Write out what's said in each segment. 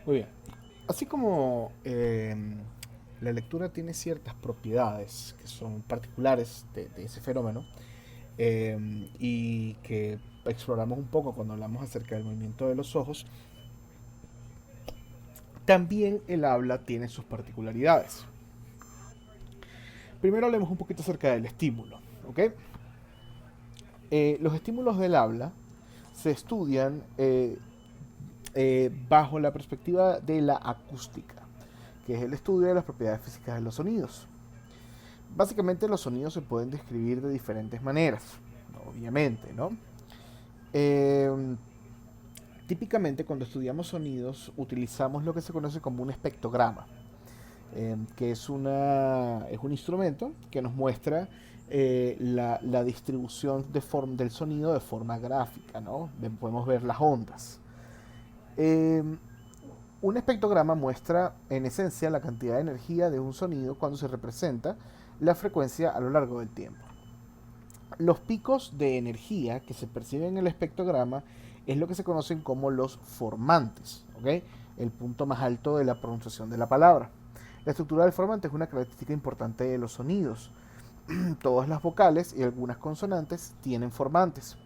Muy bien. Así como la lectura tiene ciertas propiedades que son particulares de ese fenómeno y que exploramos un poco cuando hablamos acerca del movimiento de los ojos, también el habla tiene sus particularidades. Primero hablemos un poquito acerca del estímulo. ¿Ok? Los estímulos del habla se estudian bajo la perspectiva de la acústica, que es el estudio de las propiedades físicas de los sonidos. Básicamente los sonidos se pueden describir de diferentes maneras, obviamente, ¿no? Eh, Típicamente cuando estudiamos sonidos utilizamos lo que se conoce como un espectrograma, que es un instrumento que nos muestra la distribución del sonido de forma gráfica, ¿no? Podemos ver las ondas. Eh, un espectrograma muestra en esencia la cantidad de energía de un sonido cuando se representa la frecuencia a lo largo del tiempo. Los picos de energía que se perciben en el espectrograma es lo que se conocen como los formantes, ¿ok? El punto más alto de la pronunciación de la palabra. La estructura del formante es una característica importante de los sonidos. Todas las vocales y algunas consonantes tienen formantes.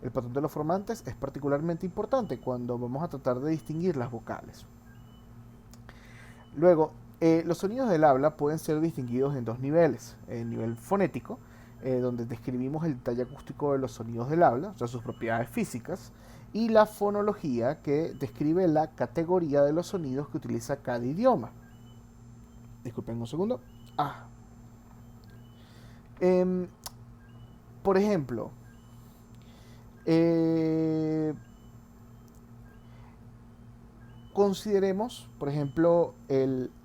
El patrón de los formantes es particularmente importante cuando vamos a tratar de distinguir las vocales. Luego, los sonidos del habla pueden ser distinguidos en dos niveles. El nivel fonético, donde describimos el detalle acústico de los sonidos del habla, o sea, sus propiedades físicas, y la fonología, que describe la categoría de los sonidos que utiliza cada idioma. Disculpen un segundo. Ah. Em, por ejemplo, eh, consideremos, por ejemplo, el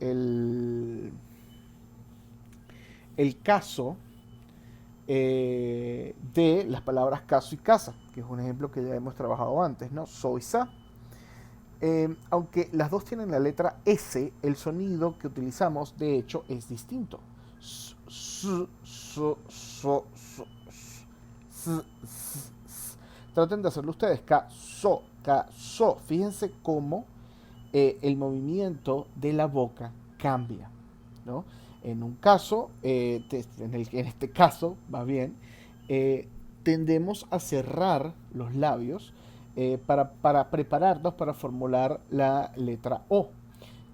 caso de las palabras caso y casa, que es un ejemplo que ya hemos trabajado antes, ¿no? So y sa. Aunque las dos tienen la letra S, el sonido que utilizamos de hecho es distinto. S, so, so, so, so, s, s, s. Traten de hacerlo ustedes. Ka, so, ka, so. Fíjense cómo el movimiento de la boca cambia, ¿no? En un caso, en este caso, va bien, eh, tendemos a cerrar los labios para prepararnos para formular la letra O.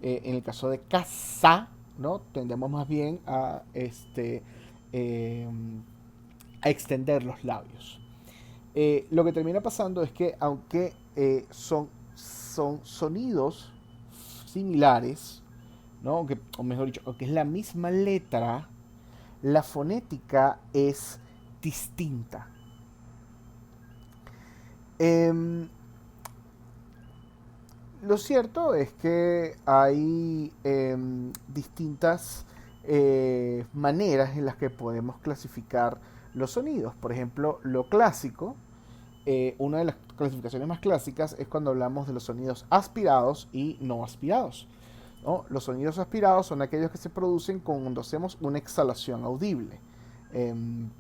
En el caso de casa, ¿no? Tendemos más bien eh, a extender los labios. Lo que termina pasando es que aunque son sonidos similares, ¿no? O mejor dicho, aunque es la misma letra, la fonética es distinta. Em, lo cierto es que hay distintas maneras en las que podemos clasificar los sonidos. Por ejemplo, lo clásico, una de las clasificaciones más clásicas es cuando hablamos de los sonidos aspirados y no aspirados, ¿no? Los sonidos aspirados son aquellos que se producen cuando hacemos una exhalación audible. Em,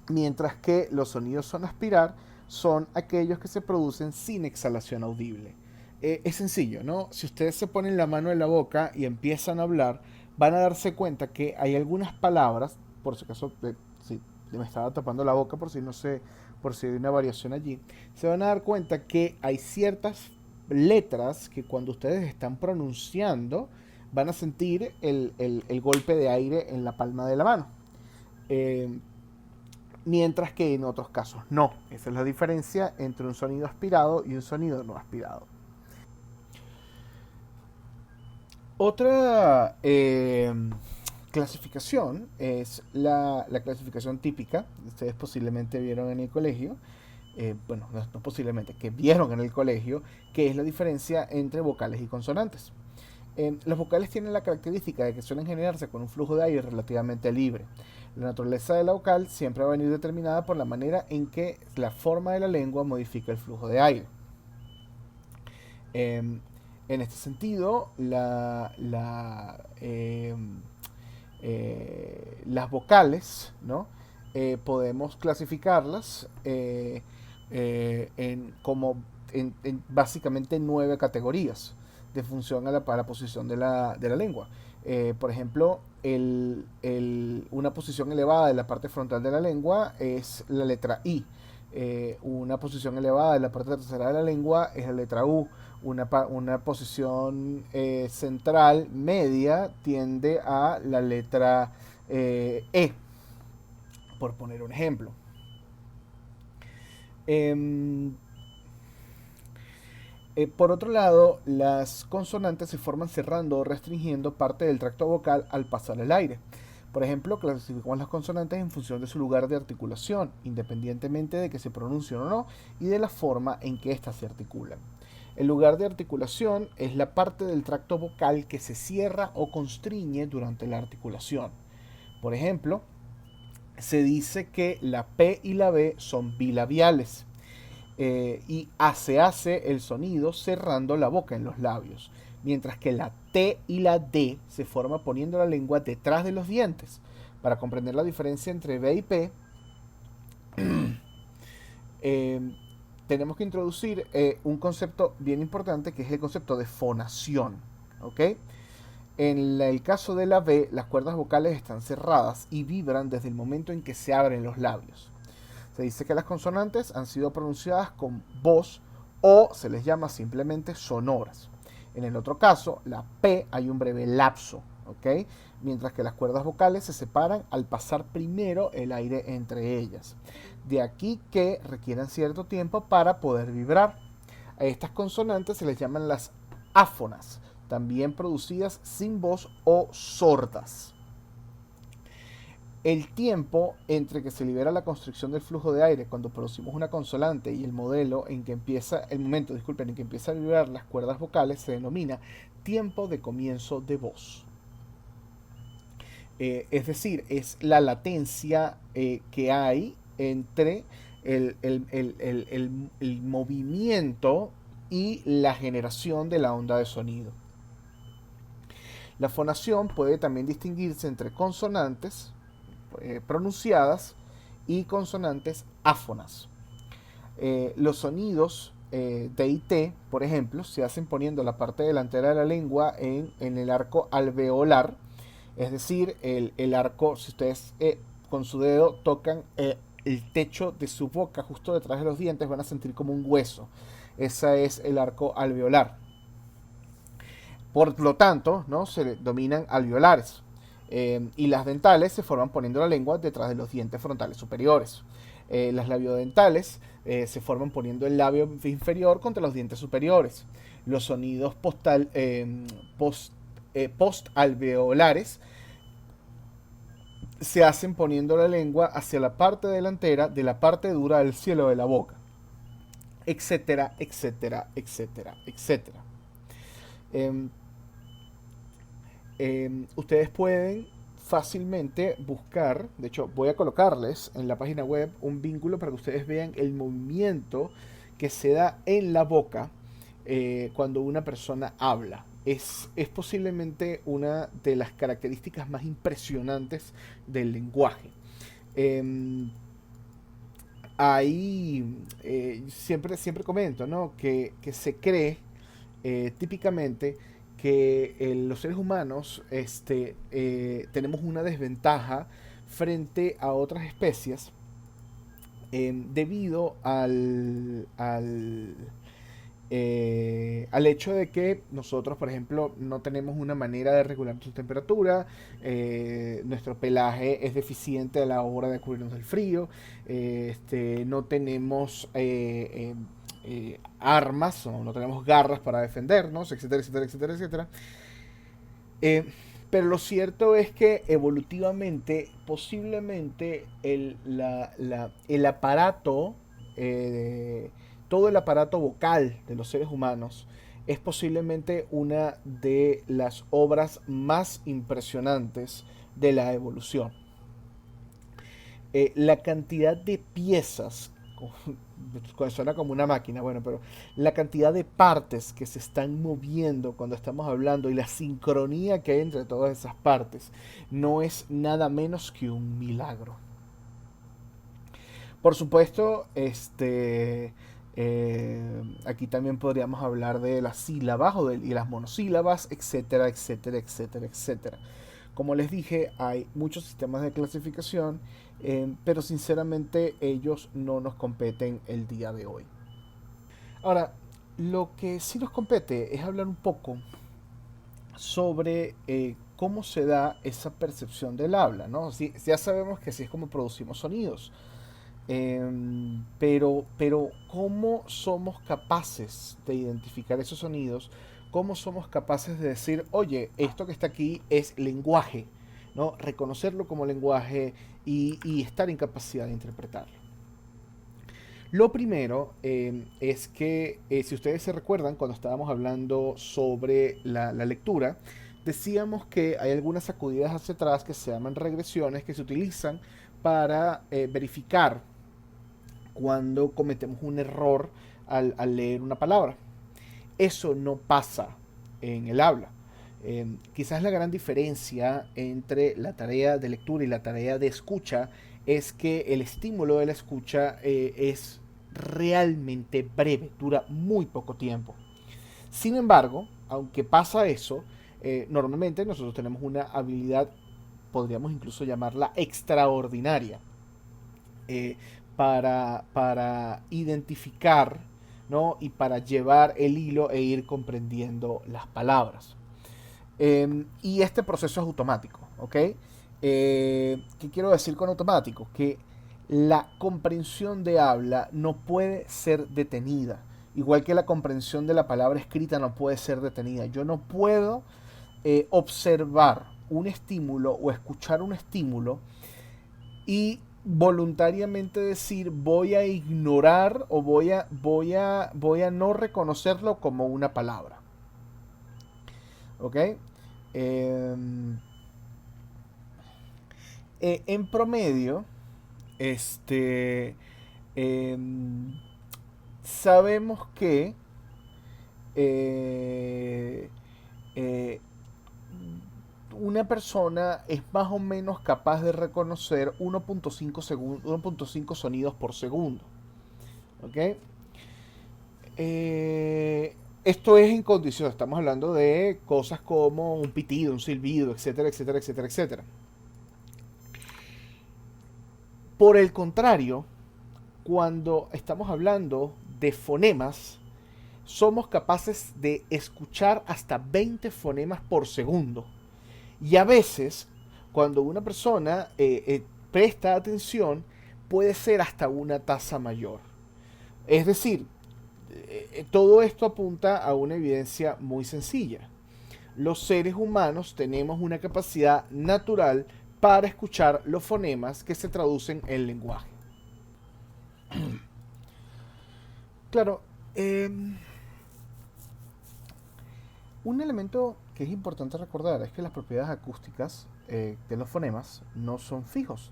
Mientras que los sonidos son aspirar son aquellos que se producen sin exhalación audible. Es sencillo, ¿no? Si ustedes se ponen la mano en la boca y empiezan a hablar, van a darse cuenta que hay algunas palabras, por si acaso, si me estaba tapando la boca por si no sé, por si hay una variación allí, se van a dar cuenta que hay ciertas letras que cuando ustedes están pronunciando van a sentir el golpe de aire en la palma de la mano. Eh, Mientras que en otros casos no. Esa es la diferencia entre un sonido aspirado y un sonido no aspirado. Otra clasificación es la clasificación típica. Ustedes posiblemente vieron en el colegio, bueno, no posiblemente, que vieron en el colegio, que es la diferencia entre vocales y consonantes. Las vocales tienen la característica de que suelen generarse con un flujo de aire relativamente libre. La naturaleza de la vocal siempre va a venir determinada por la manera en que la forma de la lengua modifica el flujo de aire. En este sentido, las vocales, ¿no? Podemos clasificarlas como en básicamente 9 categorías. de función a la posición de la lengua. Por ejemplo, una posición elevada de la parte frontal de la lengua es la letra I. Una posición elevada de la parte trasera de la lengua es la letra U. Una posición central media tiende a la letra E, por poner un ejemplo. Por otro lado, las consonantes se forman cerrando o restringiendo parte del tracto vocal al pasar el aire. Por ejemplo, clasificamos las consonantes en función de su lugar de articulación, independientemente de que se pronuncien o no, y de la forma en que éstas se articulan. El lugar de articulación es la parte del tracto vocal que se cierra o constriñe durante la articulación. Por ejemplo, se dice que la P y la B son bilabiales. Y se hace el sonido cerrando la boca en los labios, mientras que la T y la D se forma poniendo la lengua detrás de los dientes. Para comprender la diferencia entre B y P, tenemos que introducir un concepto bien importante, que es el concepto de fonación. ¿Ok? En el caso de la B, las cuerdas vocales están cerradas y vibran desde el momento en que se abren los labios. Se dice que las consonantes han sido pronunciadas con voz o se les llama simplemente sonoras. En el otro caso, la P hay un breve lapso, ¿ok? Mientras que las cuerdas vocales se separan al pasar primero el aire entre ellas. De aquí que requieran cierto tiempo para poder vibrar. A estas consonantes se les llaman las áfonas, también producidas sin voz o sordas. El tiempo entre que se libera la constricción del flujo de aire cuando producimos una consonante y el momento en que empieza a vibrar las cuerdas vocales se denomina tiempo de comienzo de voz. Es decir, es la latencia que hay entre el movimiento y la generación de la onda de sonido. La fonación puede también distinguirse entre consonantes pronunciadas y consonantes áfonas. Los sonidos D y T, por ejemplo, se hacen poniendo la parte delantera de la lengua en el arco alveolar, es decir, el arco, si ustedes con su dedo tocan el techo de su boca justo detrás de los dientes, van a sentir como un hueso. Ese es el arco alveolar. Por lo tanto, ¿no?, se dominan alveolares. Y las dentales se forman poniendo la lengua detrás de los dientes frontales superiores. Las labiodentales se forman poniendo el labio inferior contra los dientes superiores. Los sonidos postalveolares se hacen poniendo la lengua hacia la parte delantera de la parte dura del cielo de la boca, etcétera, etcétera, etcétera, etcétera. Ustedes pueden fácilmente buscar, de hecho voy a colocarles en la página web un vínculo para que ustedes vean el movimiento que se da en la boca cuando una persona habla. Es posiblemente una de las características más impresionantes del lenguaje. Siempre comento, ¿no?, que se cree típicamente que los seres humanos tenemos una desventaja frente a otras especies debido al hecho de que nosotros, por ejemplo, no tenemos una manera de regular su temperatura, nuestro pelaje es deficiente a la hora de cubrirnos del frío, no tenemos armas o no tenemos garras para defendernos, etcétera, etcétera, etcétera, etcétera. Pero lo cierto es que evolutivamente, posiblemente el aparato, todo el aparato vocal de los seres humanos es posiblemente una de las obras más impresionantes de la evolución. La cantidad de piezas, suena como una máquina, bueno, pero la cantidad de partes que se están moviendo cuando estamos hablando y la sincronía que hay entre todas esas partes no es nada menos que un milagro. Por supuesto, Aquí también podríamos hablar de las sílabas y las monosílabas, etcétera, etcétera, etcétera, etcétera. Como les dije, hay muchos sistemas de clasificación, pero sinceramente ellos no nos competen el día de hoy. Ahora, lo que sí nos compete es hablar un poco sobre cómo se da esa percepción del habla, ¿no? Ya sabemos que así es como producimos sonidos, pero ¿cómo somos capaces de identificar esos sonidos? ¿Cómo somos capaces de decir, oye, esto que está aquí es lenguaje, ¿no? Reconocerlo como lenguaje y estar en capacidad de interpretarlo. Lo primero es que, si ustedes se recuerdan, cuando estábamos hablando sobre la lectura, decíamos que hay algunas sacudidas hacia atrás que se llaman regresiones que se utilizan para verificar cuando cometemos un error al leer una palabra. Eso no pasa en el habla. Quizás la gran diferencia entre la tarea de lectura y la tarea de escucha es que el estímulo de la escucha es realmente breve, dura muy poco tiempo. Sin embargo, aunque pasa eso, normalmente nosotros tenemos una habilidad, podríamos incluso llamarla extraordinaria, eh, para identificar, ¿no? Y para llevar el hilo e ir comprendiendo las palabras. Y este proceso es automático, ¿ok? ¿Qué quiero decir con automático? Que la comprensión de habla no puede ser detenida. Igual que la comprensión de la palabra escrita no puede ser detenida. Yo no puedo observar un estímulo o escuchar un estímulo y voluntariamente decir voy a ignorar o voy a no reconocerlo como una palabra. ¿Ok? Eh, en promedio, este, eh, sabemos que eh, eh, una persona es más o menos capaz de reconocer 1.5 sonidos por segundo. ¿Ok? Esto es en condiciones, estamos hablando de cosas como un pitido, un silbido, etcétera, etcétera, etcétera, etcétera. Por el contrario, cuando estamos hablando de fonemas, somos capaces de escuchar hasta 20 fonemas por segundo. Y a veces, cuando una persona presta atención, puede ser hasta una tasa mayor. Es decir, todo esto apunta a una evidencia muy sencilla. Los seres humanos tenemos una capacidad natural para escuchar los fonemas que se traducen en lenguaje. Claro, eh, un elemento que es importante recordar es que las propiedades acústicas de los fonemas no son fijos.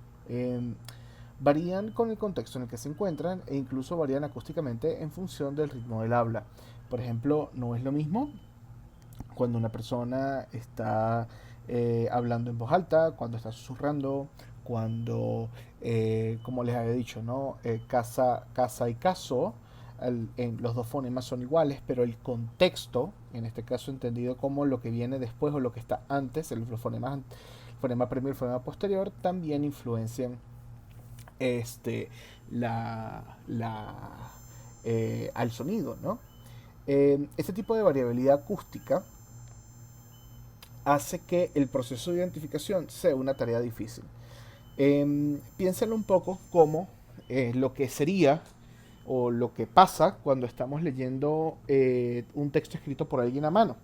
Varían con el contexto en el que se encuentran e incluso varían acústicamente en función del ritmo del habla. Por ejemplo, no es lo mismo cuando una persona está hablando en voz alta, cuando está susurrando, cuando, como les había dicho, ¿no? Casa, casa y caso, los dos fonemas son iguales, pero el contexto, en este caso entendido como lo que viene después o lo que está antes, los fonemas, el fonema previo y el fonema posterior, también influencian este, al sonido, ¿no? Este tipo de variabilidad acústica hace que el proceso de identificación sea una tarea difícil. Piénsenlo un poco como lo que sería o lo que pasa cuando estamos leyendo un texto escrito por alguien a mano,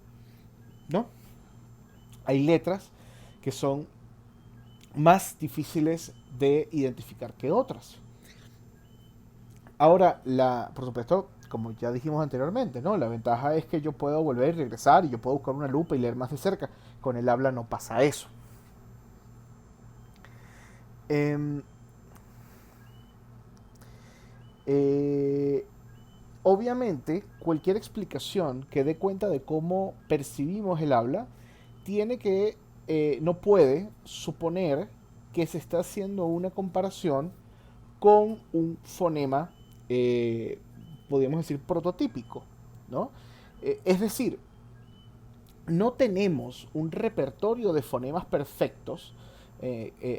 ¿no? Hay letras que son más difíciles de identificar que otras. Ahora, por supuesto, como ya dijimos anteriormente, ¿no? La ventaja es que yo puedo volver y regresar y yo puedo buscar una lupa y leer más de cerca. Con el habla no pasa eso. Eh, eh, Obviamente, cualquier explicación que dé cuenta de cómo percibimos el habla no puede suponer que se está haciendo una comparación con un fonema podríamos decir, prototípico, ¿no? Es decir, no tenemos un repertorio de fonemas perfectos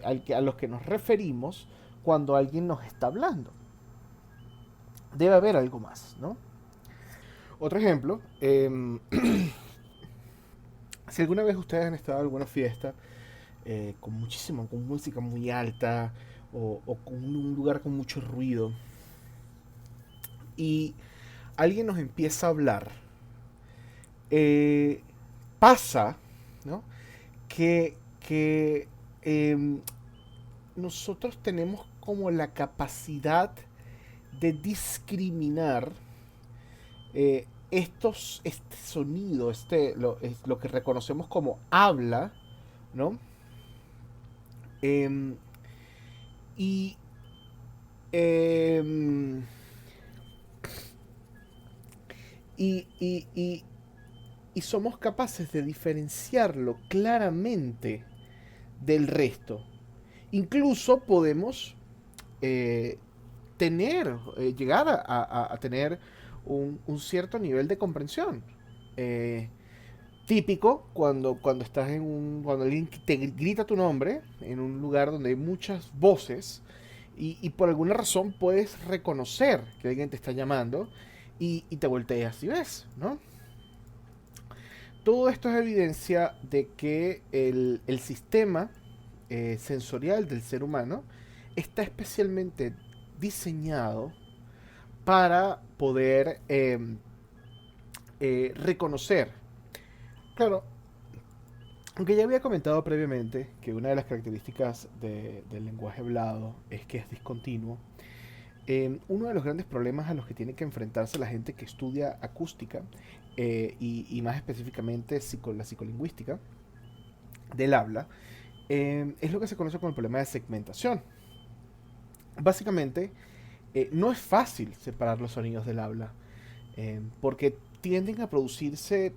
a los que nos referimos cuando alguien nos está hablando. Debe haber algo más, ¿no? Otro ejemplo, si alguna vez ustedes han estado en alguna fiesta con música muy alta o con un lugar con mucho ruido y alguien nos empieza a hablar, eh, pasa, ¿no? que nosotros tenemos como la capacidad de discriminar este sonido, es lo que reconocemos como habla, ¿no? Em, y, em, y, y, y, y somos capaces de diferenciarlo claramente del resto. Incluso podemos eh, llegar a tener un cierto nivel de comprensión. Eh, Típico cuando estás cuando alguien te grita tu nombre en un lugar donde hay muchas voces y por alguna razón puedes reconocer que alguien te está llamando y te volteas y ves, ¿no? Todo esto es evidencia de que el sistema sensorial del ser humano está especialmente diseñado para poder reconocer. Claro, aunque ya había comentado previamente que una de las características del lenguaje hablado es que es discontinuo, uno de los grandes problemas a los que tiene que enfrentarse la gente que estudia acústica y más específicamente la psicolingüística del habla es lo que se conoce como el problema de segmentación. Básicamente, no es fácil separar los sonidos del habla porque tienden a producirse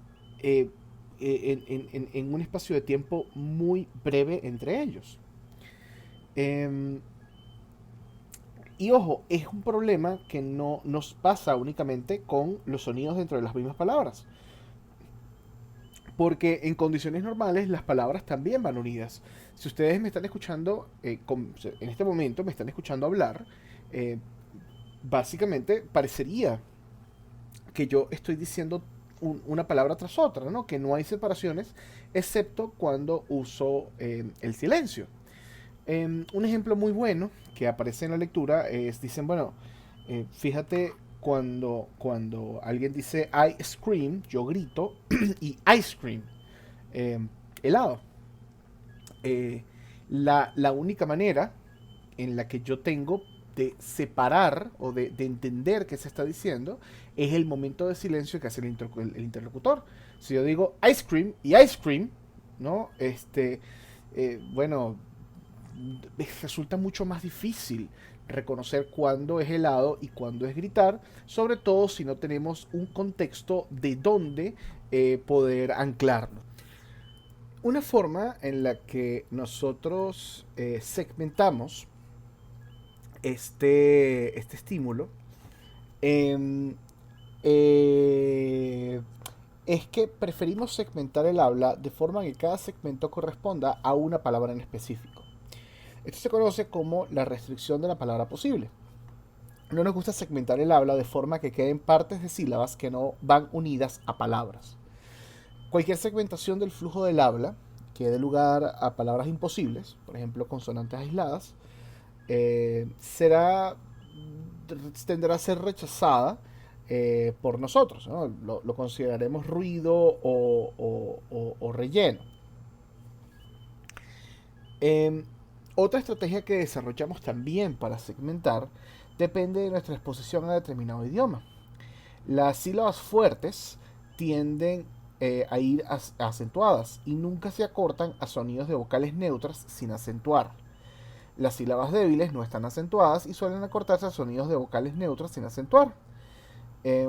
en un espacio de tiempo muy breve entre ellos. Eh, y ojo, es un problema que no nos pasa únicamente con los sonidos dentro de las mismas palabras. Porque en condiciones normales las palabras también van unidas. Si ustedes me están escuchando, en este momento me están escuchando hablar, eh, básicamente parecería que yo estoy diciendo una palabra tras otra, ¿no? Que no hay separaciones, excepto cuando uso el silencio. Un ejemplo muy bueno que aparece en la lectura es, dicen, bueno, fíjate cuando alguien dice I scream, yo grito, y ice cream, eh, helado. Eh, la única manera en la que yo tengo de separar o de entender qué se está diciendo es el momento de silencio que hace el interlocutor. Si yo digo ice cream y ice cream, ¿no? Bueno, resulta mucho más difícil reconocer cuándo es helado y cuándo es gritar, sobre todo si no tenemos un contexto de dónde poder anclarlo. Una forma en la que nosotros segmentamos este estímulo eh, eh, es que preferimos segmentar el habla de forma que cada segmento corresponda a una palabra en específico. Esto se conoce como la restricción de la palabra posible. No nos gusta segmentar el habla de forma que queden partes de sílabas que no van unidas a palabras. Cualquier segmentación del flujo del habla que dé lugar a palabras imposibles, por ejemplo consonantes aisladas, será tenderá a ser rechazada por nosotros, ¿no? Lo consideraremos ruido o relleno. Eh, Otra estrategia que desarrollamos también para segmentar depende de nuestra exposición a determinado idioma. Las sílabas fuertes tienden a ir acentuadas y nunca se acortan a sonidos de vocales neutras sin acentuar. Las sílabas débiles no están acentuadas y suelen acortarse a sonidos de vocales neutras sin acentuar. Eh,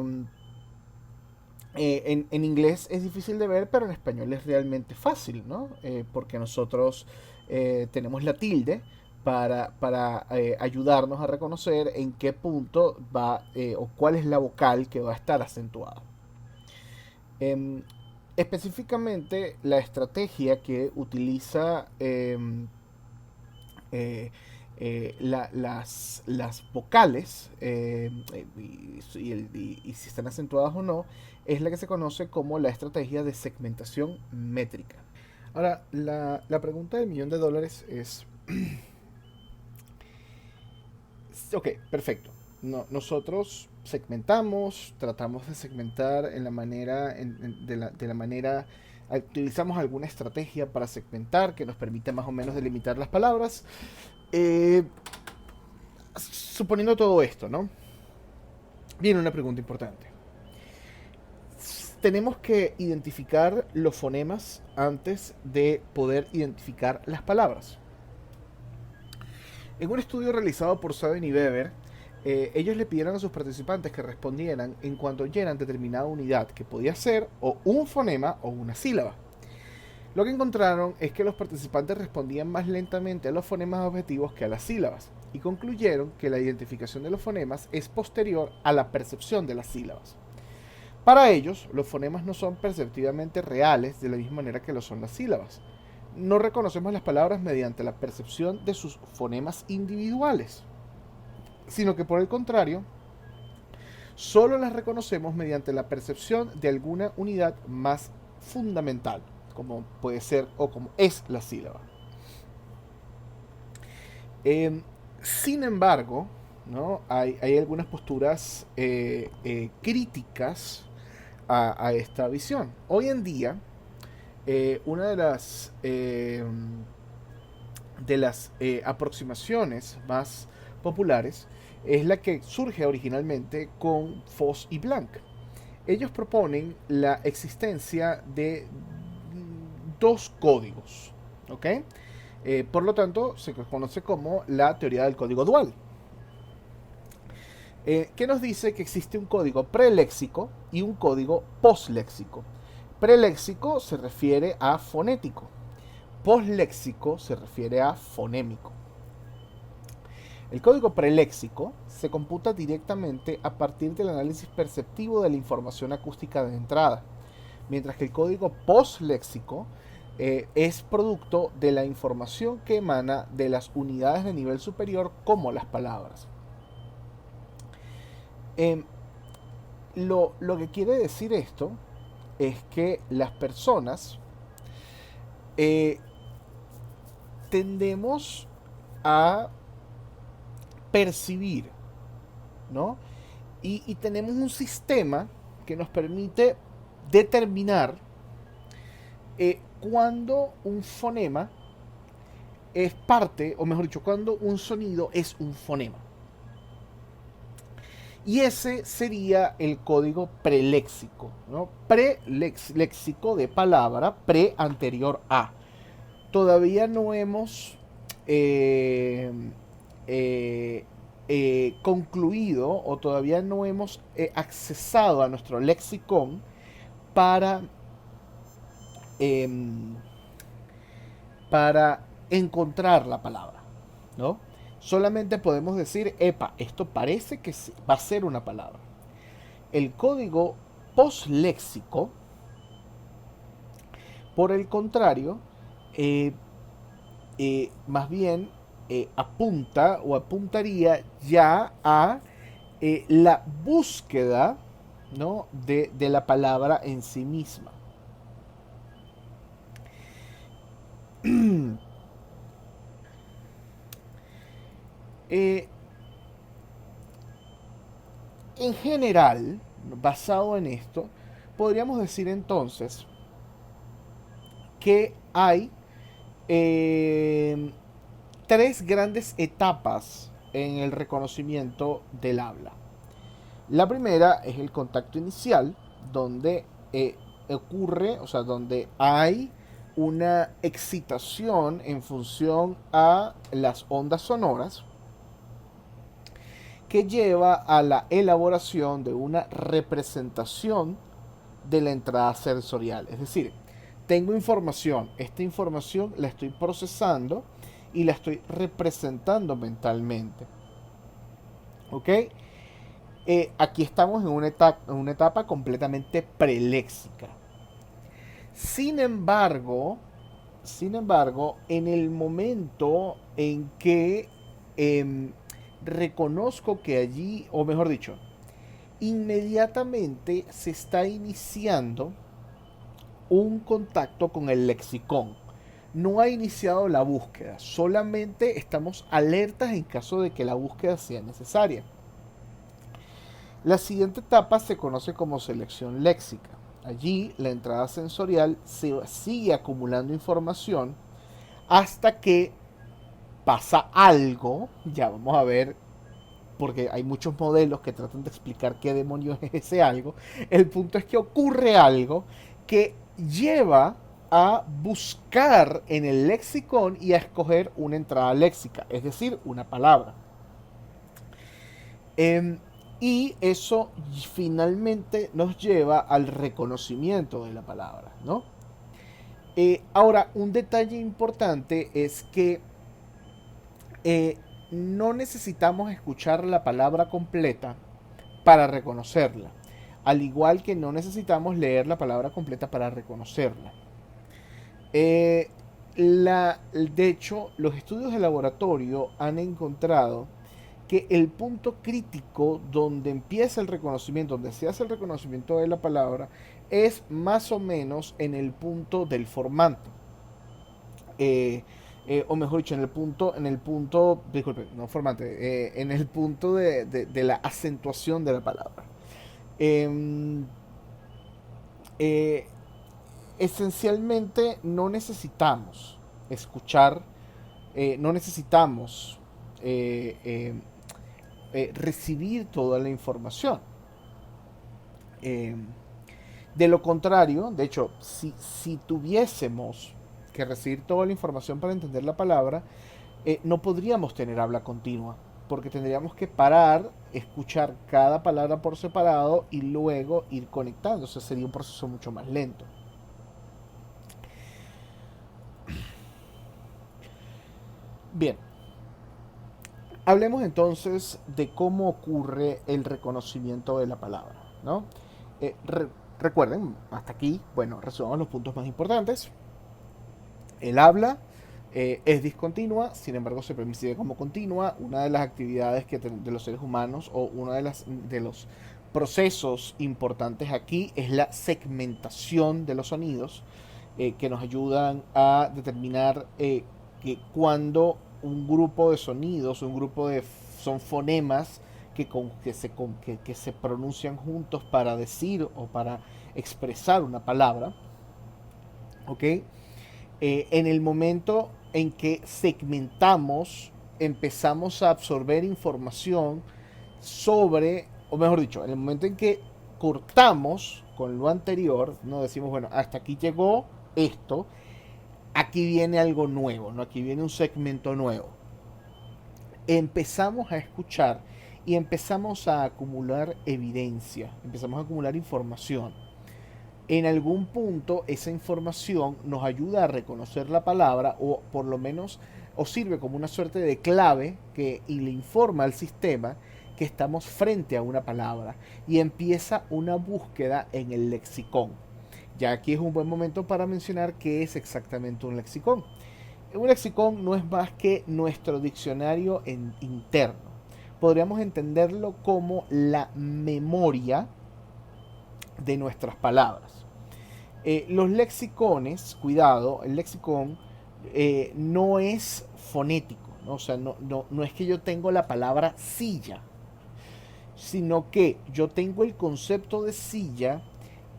en inglés es difícil de ver, pero en español es realmente fácil, ¿no? Porque nosotros tenemos la tilde para ayudarnos a reconocer en qué punto va o cuál es la vocal que va a estar acentuada. Em, Específicamente, la estrategia que utiliza eh, las vocales y si están acentuadas o no, es la que se conoce como la estrategia de segmentación métrica. Ahora, la pregunta del millón de dólares es, ok, perfecto. No, nosotros segmentamos, tratamos de segmentar en la manera, de la manera, utilizamos alguna estrategia para segmentar que nos permite más o menos delimitar las palabras. Eh, Suponiendo todo esto, ¿no? Viene una pregunta importante. Tenemos que identificar los fonemas antes de poder identificar las palabras. En un estudio realizado por Sabin y Weber, ellos le pidieron a sus participantes que respondieran en cuanto oyeran determinada unidad, que podía ser o un fonema o una sílaba. Lo que encontraron es que los participantes respondían más lentamente a los fonemas objetivos que a las sílabas, y concluyeron que la identificación de los fonemas es posterior a la percepción de las sílabas. Para ellos, los fonemas no son perceptivamente reales de la misma manera que lo son las sílabas. No reconocemos las palabras mediante la percepción de sus fonemas individuales, sino que por el contrario, solo las reconocemos mediante la percepción de alguna unidad más fundamental, como puede ser o como es la sílaba. Sin embargo, ¿no? Hay algunas posturas críticas a esta visión. Hoy en día, una de las aproximaciones más populares es la que surge originalmente con Foss y Blanc. Ellos proponen la existencia de dos códigos, ¿ok? Por lo tanto, se conoce como la teoría del código dual, que nos dice que existe un código preléxico y un código postléxico. Preléxico se refiere a fonético, postléxico se refiere a fonémico. El código preléxico se computa directamente a partir del análisis perceptivo de la información acústica de entrada, mientras que el código postléxico es producto de la información que emana de las unidades de nivel superior como las palabras. Lo que quiere decir esto es que las personas tendemos a percibir, ¿no? Y tenemos un sistema que nos permite determinar cuando un fonema es parte, o mejor dicho, cuando un sonido es un fonema. Y ese sería el código preléxico, ¿no? Preléxico de palabra, pre anterior a. Todavía no hemos concluido o todavía no hemos accesado a nuestro lexicón para, em, para encontrar la palabra, ¿no? Solamente podemos decir, epa, esto parece que va a ser una palabra. El código postléxico, por el contrario, más bien apunta o apuntaría ya a la búsqueda, ¿no? de la palabra en sí misma. En general, basado en esto, podríamos decir entonces que hay tres grandes etapas en el reconocimiento del habla. La primera es el contacto inicial, donde ocurre, o sea, donde hay una excitación en función a las ondas sonoras que lleva a la elaboración de una representación de la entrada sensorial. Es decir, tengo información, esta información la estoy procesando y la estoy representando mentalmente. ¿Ok? Aquí estamos en una etapa completamente preléxica. Sin embargo, en el momento en que em, reconozco que allí, o mejor dicho, inmediatamente se está iniciando un contacto con el lexicón. No ha iniciado la búsqueda, solamente estamos alertas en caso de que la búsqueda sea necesaria. La siguiente etapa se conoce como selección léxica. Allí la entrada sensorial se sigue acumulando información hasta que pasa algo. Ya vamos a ver, porque hay muchos modelos que tratan de explicar qué demonios es ese algo. El punto es que ocurre algo que lleva a buscar en el lexicón y a escoger una entrada léxica, es decir, una palabra. Eh, y eso finalmente nos lleva al reconocimiento de la palabra, ¿no? Ahora, un detalle importante es que eh, no necesitamos escuchar la palabra completa para reconocerla, al igual que no necesitamos leer la palabra completa para reconocerla. Eh, de hecho, los estudios de laboratorio han encontrado que el punto crítico donde empieza el reconocimiento, donde se hace el reconocimiento de la palabra, es más o menos en el punto del formante. O mejor dicho, disculpe, no formante, en el punto de la acentuación de la palabra. Em, eh, Esencialmente no necesitamos escuchar, no necesitamos eh, eh, recibir toda la información. Eh, de lo contrario, de hecho, si tuviésemos que recibir toda la información para entender la palabra, no podríamos tener habla continua, porque tendríamos que parar, escuchar cada palabra por separado y luego ir conectando. O sea, sería un proceso mucho más lento. Bien, hablemos entonces de cómo ocurre el reconocimiento de la palabra, ¿no? Recuerden, hasta aquí, bueno, resumamos los puntos más importantes. El habla es discontinua, sin embargo se percibe como continua. Una de las actividades de los seres humanos o uno de los procesos importantes aquí es la segmentación de los sonidos que nos ayudan a determinar que cuando un grupo de sonidos, son fonemas que se pronuncian juntos para decir o para expresar una palabra, ¿ok? En el momento en que segmentamos, empezamos a absorber información sobre, o mejor dicho, en el momento en que cortamos con lo anterior, no decimos, bueno, hasta aquí llegó esto, aquí viene algo nuevo, ¿no? Aquí viene un segmento nuevo. Empezamos a escuchar y empezamos a acumular evidencia, empezamos a acumular información. En algún punto esa información nos ayuda a reconocer la palabra o por lo menos o sirve como una suerte de clave y le informa al sistema que estamos frente a una palabra y empieza una búsqueda en el lexicón. Ya aquí es un buen momento para mencionar qué es exactamente un lexicón. Un lexicón no es más que nuestro diccionario interno. Podríamos entenderlo como la memoria de nuestras palabras. Los lexicones, cuidado, el lexicón no es fonético, ¿no? O sea, no es que yo tengo la palabra silla, sino que yo tengo el concepto de silla,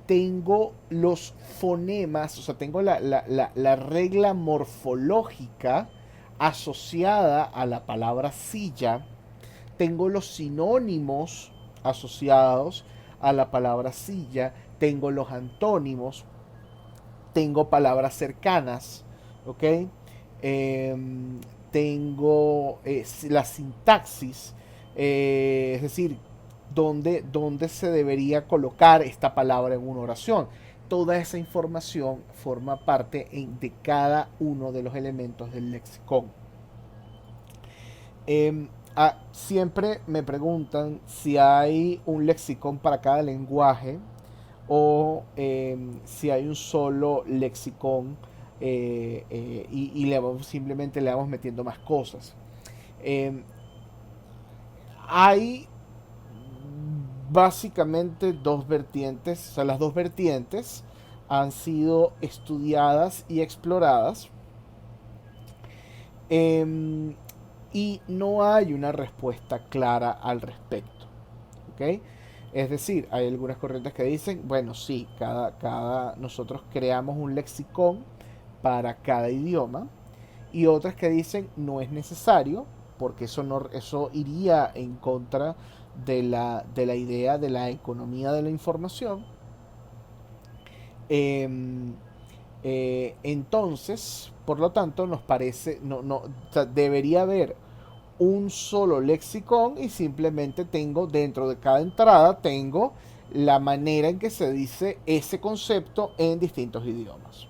tengo los fonemas, o sea, tengo la regla morfológica asociada a la palabra silla, tengo los sinónimos asociados a la palabra silla, tengo los antónimos, tengo palabras cercanas, ¿ok? Eh, Tengo la sintaxis, es decir, dónde se debería colocar esta palabra en una oración. Toda esa información forma parte de cada uno de los elementos del lexicón. Siempre me preguntan si hay un lexicón para cada lenguaje o si hay un solo lexicón y simplemente le vamos metiendo más cosas. Em, Hay básicamente dos vertientes, o sea, las dos vertientes han sido estudiadas y exploradas, em, y no hay una respuesta clara al respecto. ¿Ok? Es decir, hay algunas corrientes que dicen, bueno, sí, nosotros creamos un lexicón para cada idioma, y otras que dicen no es necesario porque eso iría en contra de la idea de la economía de la información. Em, entonces, por lo tanto, nos parece, o sea, debería haber un solo lexicón y simplemente tengo dentro de cada entrada, tengo la manera en que se dice ese concepto en distintos idiomas.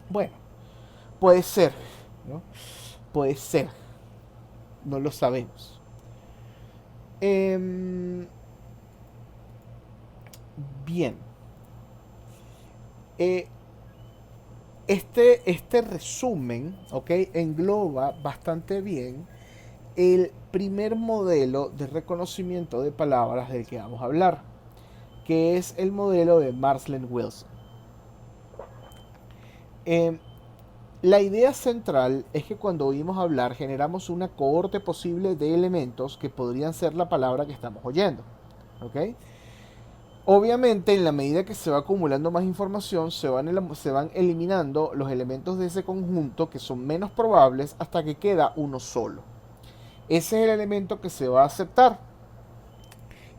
Bueno, puede ser, ¿no? Puede ser, no lo sabemos. Em, Bien, eh, este resumen, ¿ok? Engloba bastante bien el primer modelo de reconocimiento de palabras del que vamos a hablar, que es el modelo de Marsden-Wilson. Eh, la idea central es que cuando oímos hablar generamos una cohorte posible de elementos que podrían ser la palabra que estamos oyendo. ¿Ok? Obviamente, en la medida que se va acumulando más información, se van eliminando los elementos de ese conjunto que son menos probables hasta que queda uno solo. Ese es el elemento que se va a aceptar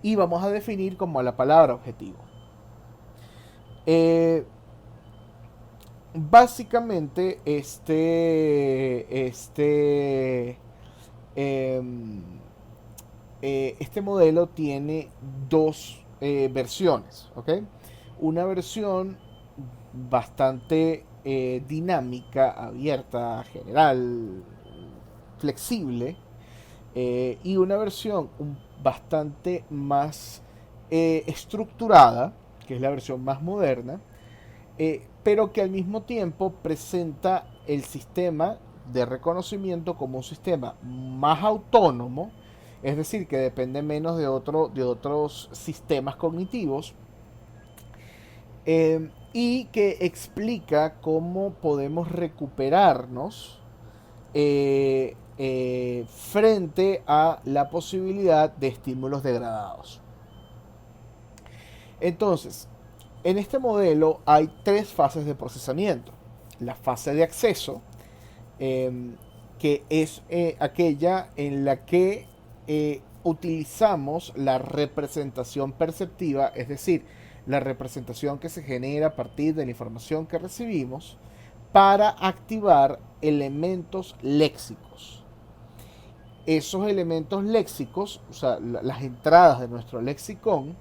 y vamos a definir como la palabra objetivo. Eh, Básicamente, em, este modelo tiene dos versiones, ¿ok? Una versión bastante dinámica, abierta, general, flexible, y una versión bastante más estructurada, que es la versión más moderna, pero que al mismo tiempo presenta el sistema de reconocimiento como un sistema más autónomo, es decir, que depende menos de otros sistemas cognitivos, y que explica cómo podemos recuperarnos frente a la posibilidad de estímulos degradados. Entonces, en este modelo hay tres fases de procesamiento. La fase de acceso, eh, que es aquella en la que utilizamos la representación perceptiva, es decir, la representación que se genera a partir de la información que recibimos para activar elementos léxicos. Esos elementos léxicos, o sea, las entradas de nuestro lexicón,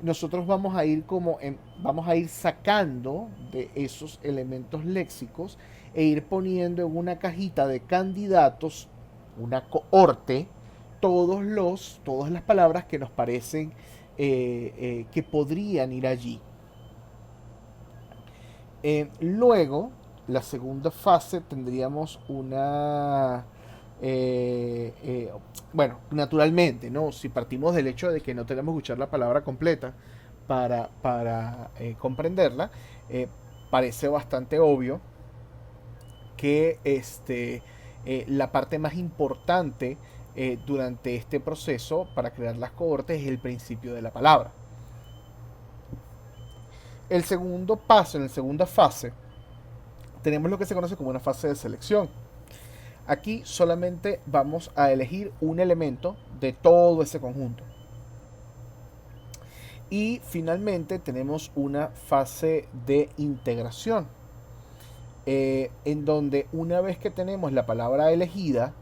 nosotros vamos a ir sacando de esos elementos léxicos e ir poniendo en una cajita de candidatos, una cohorte, todas las palabras que nos parecen que podrían ir allí. Luego, la segunda fase tendríamos bueno, naturalmente, ¿no? Si partimos del hecho de que no tenemos que escuchar la palabra completa para comprenderla, eh, parece bastante obvio que la parte más importante durante este proceso para crear las cohortes es el principio de la palabra. El segundo paso, en la segunda fase, tenemos lo que se conoce como una fase de selección. Aquí solamente vamos a elegir un elemento de todo ese conjunto. Y finalmente tenemos una fase de integración, en donde una vez que tenemos la palabra elegida,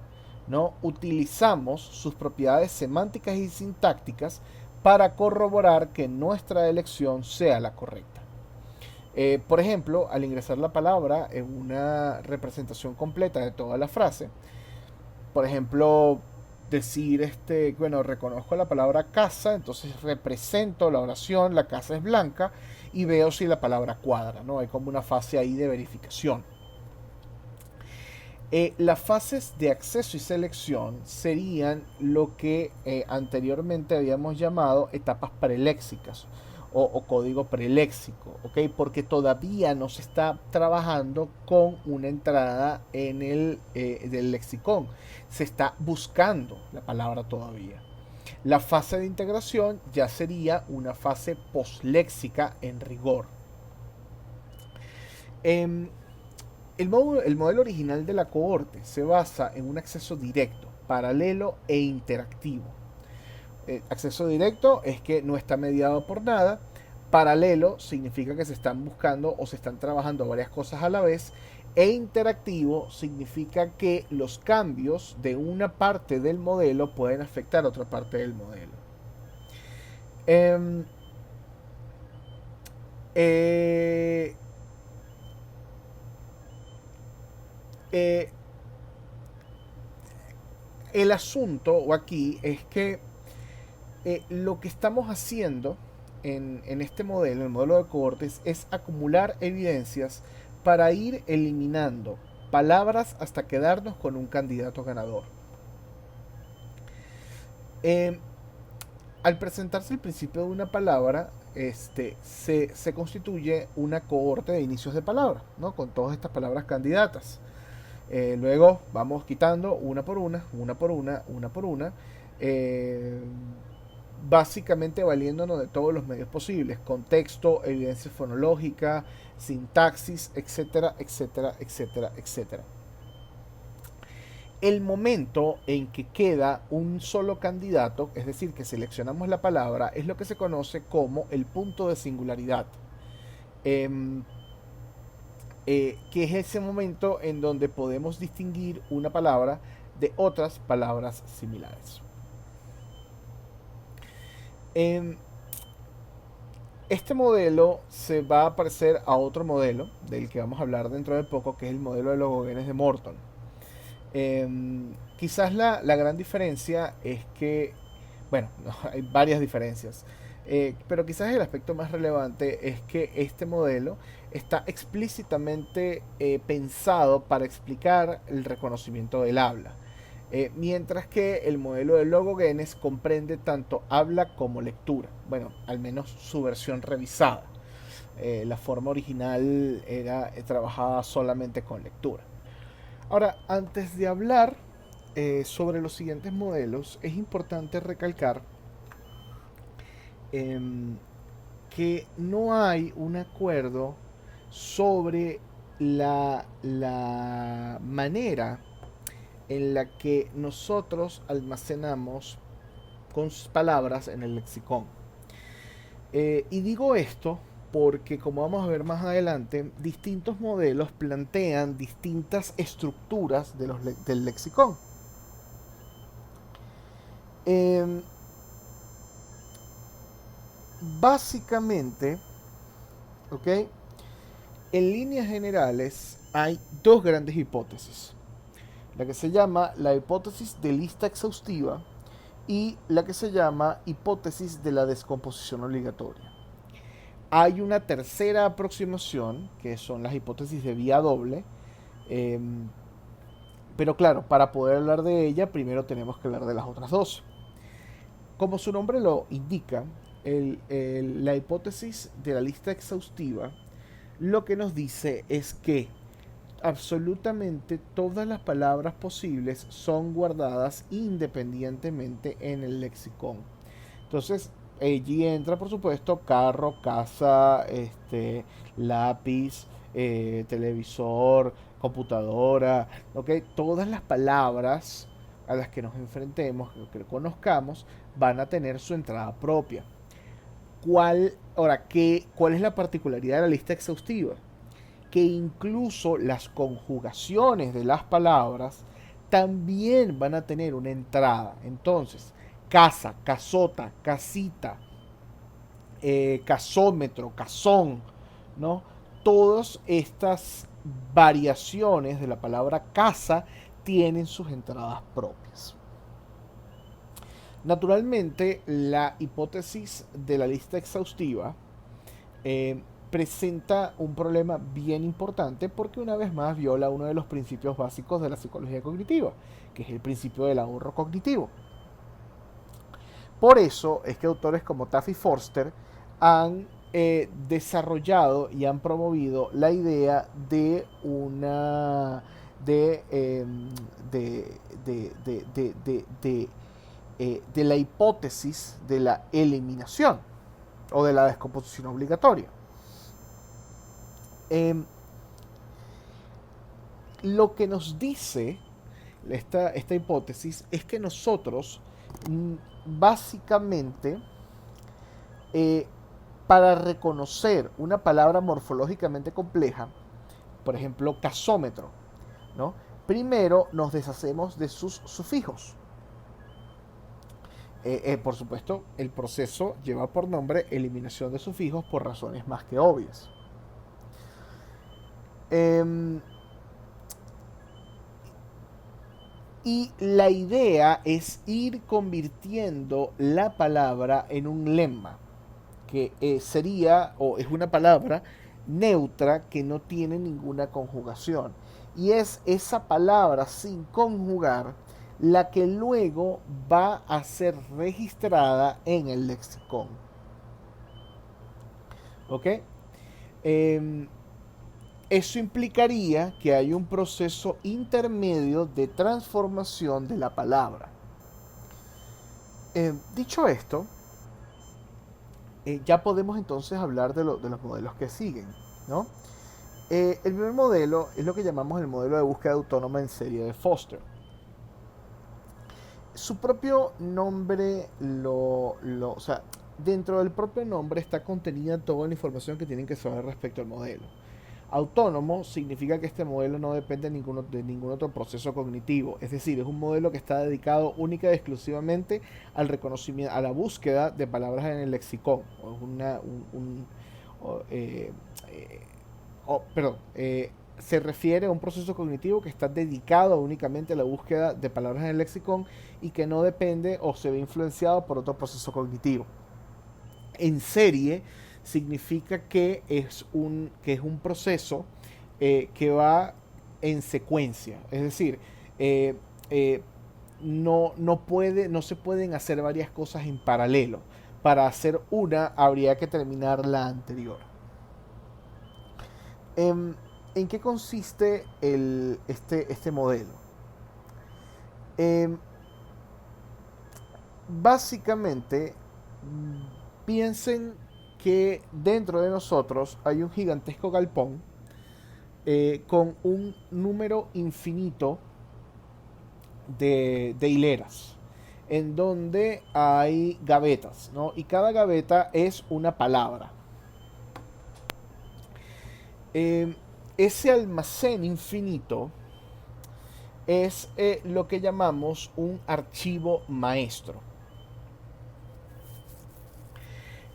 ¿no? Utilizamos sus propiedades semánticas y sintácticas para corroborar que nuestra elección sea la correcta. Por ejemplo, al ingresar la palabra en una representación completa de toda la frase, Por ejemplo, decir, bueno, reconozco la palabra casa, entonces represento la oración, la casa es blanca, y veo si la palabra cuadra, ¿no? Hay como una fase ahí de verificación. Las fases de acceso y selección serían lo que anteriormente habíamos llamado etapas preléxicas o código preléxico, ¿ok? Porque todavía no se está trabajando con una entrada en el del lexicón. Se está buscando la palabra todavía. La fase de integración ya sería una fase posléxica en rigor. Em, el modelo original de la cohorte se basa en un acceso directo, paralelo e interactivo. Acceso directo es que no está mediado por nada. Paralelo significa que se están buscando o se están trabajando varias cosas a la vez. E interactivo significa que los cambios de una parte del modelo pueden afectar a otra parte del modelo. Eh, eh, eh, el asunto aquí es que lo que estamos haciendo en este modelo, el modelo de cohortes, es acumular evidencias para ir eliminando palabras hasta quedarnos con un candidato ganador. Eh, Al presentarse el principio de una palabra, se constituye una cohorte de inicios de palabra, ¿no? Con todas estas palabras candidatas. Luego vamos quitando una por una, una por una, una por una. Básicamente valiéndonos de todos los medios posibles, contexto, evidencia fonológica, sintaxis, etcétera, etcétera, etcétera, etcétera. El momento en que queda un solo candidato, es decir, que seleccionamos la palabra, es lo que se conoce como el punto de singularidad. Eh, que es ese momento en donde podemos distinguir una palabra de otras palabras similares. Este modelo se va a parecer a otro modelo del que vamos a hablar dentro de poco, que es el modelo de logogenes de Morton. Quizás la gran diferencia es que, bueno, no, hay varias diferencias, pero quizás el aspecto más relevante es que este modelo está explícitamente pensado para explicar el reconocimiento del habla. Mientras que el modelo de logogenes comprende tanto habla como lectura. Bueno, al menos su versión revisada. La forma original era trabajada solamente con lectura. Ahora, antes de hablar sobre los siguientes modelos, es importante recalcar em, que no hay un acuerdo sobre la manera en la que nosotros almacenamos con palabras en el lexicón. Y digo esto porque, como vamos a ver más adelante, distintos modelos plantean distintas estructuras del lexicón. Eh, Básicamente, ¿ok? En líneas generales hay dos grandes hipótesis. La que se llama la hipótesis de lista exhaustiva y la que se llama hipótesis de la descomposición obligatoria. Hay una tercera aproximación, que son las hipótesis de vía doble, eh, pero claro, para poder hablar de ella, primero tenemos que hablar de las otras dos. Como su nombre lo indica, la hipótesis de la lista exhaustiva lo que nos dice es que absolutamente todas las palabras posibles son guardadas independientemente en el lexicón. Entonces, allí entra, por supuesto, carro, casa, lápiz, televisor, computadora, ¿ok? Todas las palabras a las que nos enfrentemos, que conozcamos, van a tener su entrada propia. ¿Cuál es la particularidad de la lista exhaustiva? Que incluso las conjugaciones de las palabras también van a tener una entrada. Entonces, casa, casota, casita, casómetro, casón, ¿no? Todas estas variaciones de la palabra casa tienen sus entradas propias. Naturalmente, la hipótesis de la lista exhaustiva presenta un problema bien importante porque una vez más viola uno de los principios básicos de la psicología cognitiva, que es el principio del ahorro cognitivo. Por eso es que autores como Taft y Forster han desarrollado y han promovido la idea de una de la hipótesis de la eliminación o de la descomposición obligatoria. Lo que nos dice esta hipótesis es que nosotros básicamente para reconocer una palabra morfológicamente compleja, por ejemplo casómetro, ¿no? Primero nos deshacemos de sus sufijos. Por supuesto, el proceso lleva por nombre eliminación de sufijos por razones más que obvias. Y la idea es ir convirtiendo la palabra en un lemma, que sería o es una palabra neutra que no tiene ninguna conjugación. Y es esa palabra sin conjugar la que luego va a ser registrada en el lexicón. ¿Ok? Eso implicaría que hay un proceso intermedio de transformación de la palabra. Dicho esto, ya podemos entonces hablar de los modelos que siguen, ¿no? El primer modelo es lo que llamamos el modelo de búsqueda autónoma en serie de Foster. Su propio nombre o sea, dentro del propio nombre está contenida toda la información que tienen que saber respecto al modelo. Autónomo significa que este modelo no depende de ningún otro proceso cognitivo, es decir, es un modelo que está dedicado única y exclusivamente al reconocimiento, a la búsqueda de palabras en el lexicón. Se refiere a un proceso cognitivo que está dedicado únicamente a la búsqueda de palabras en el lexicón y que no depende o se ve influenciado por otro proceso cognitivo. En serie significa que es un proceso que va en secuencia, es decir, no se pueden hacer varias cosas en paralelo. Para hacer una habría que terminar la anterior. ¿En qué consiste este modelo? Básicamente, piensen que dentro de nosotros hay un gigantesco galpón con un número infinito de hileras, en donde hay gavetas, ¿no? Y cada gaveta es una palabra. Ese almacén infinito es lo que llamamos un archivo maestro.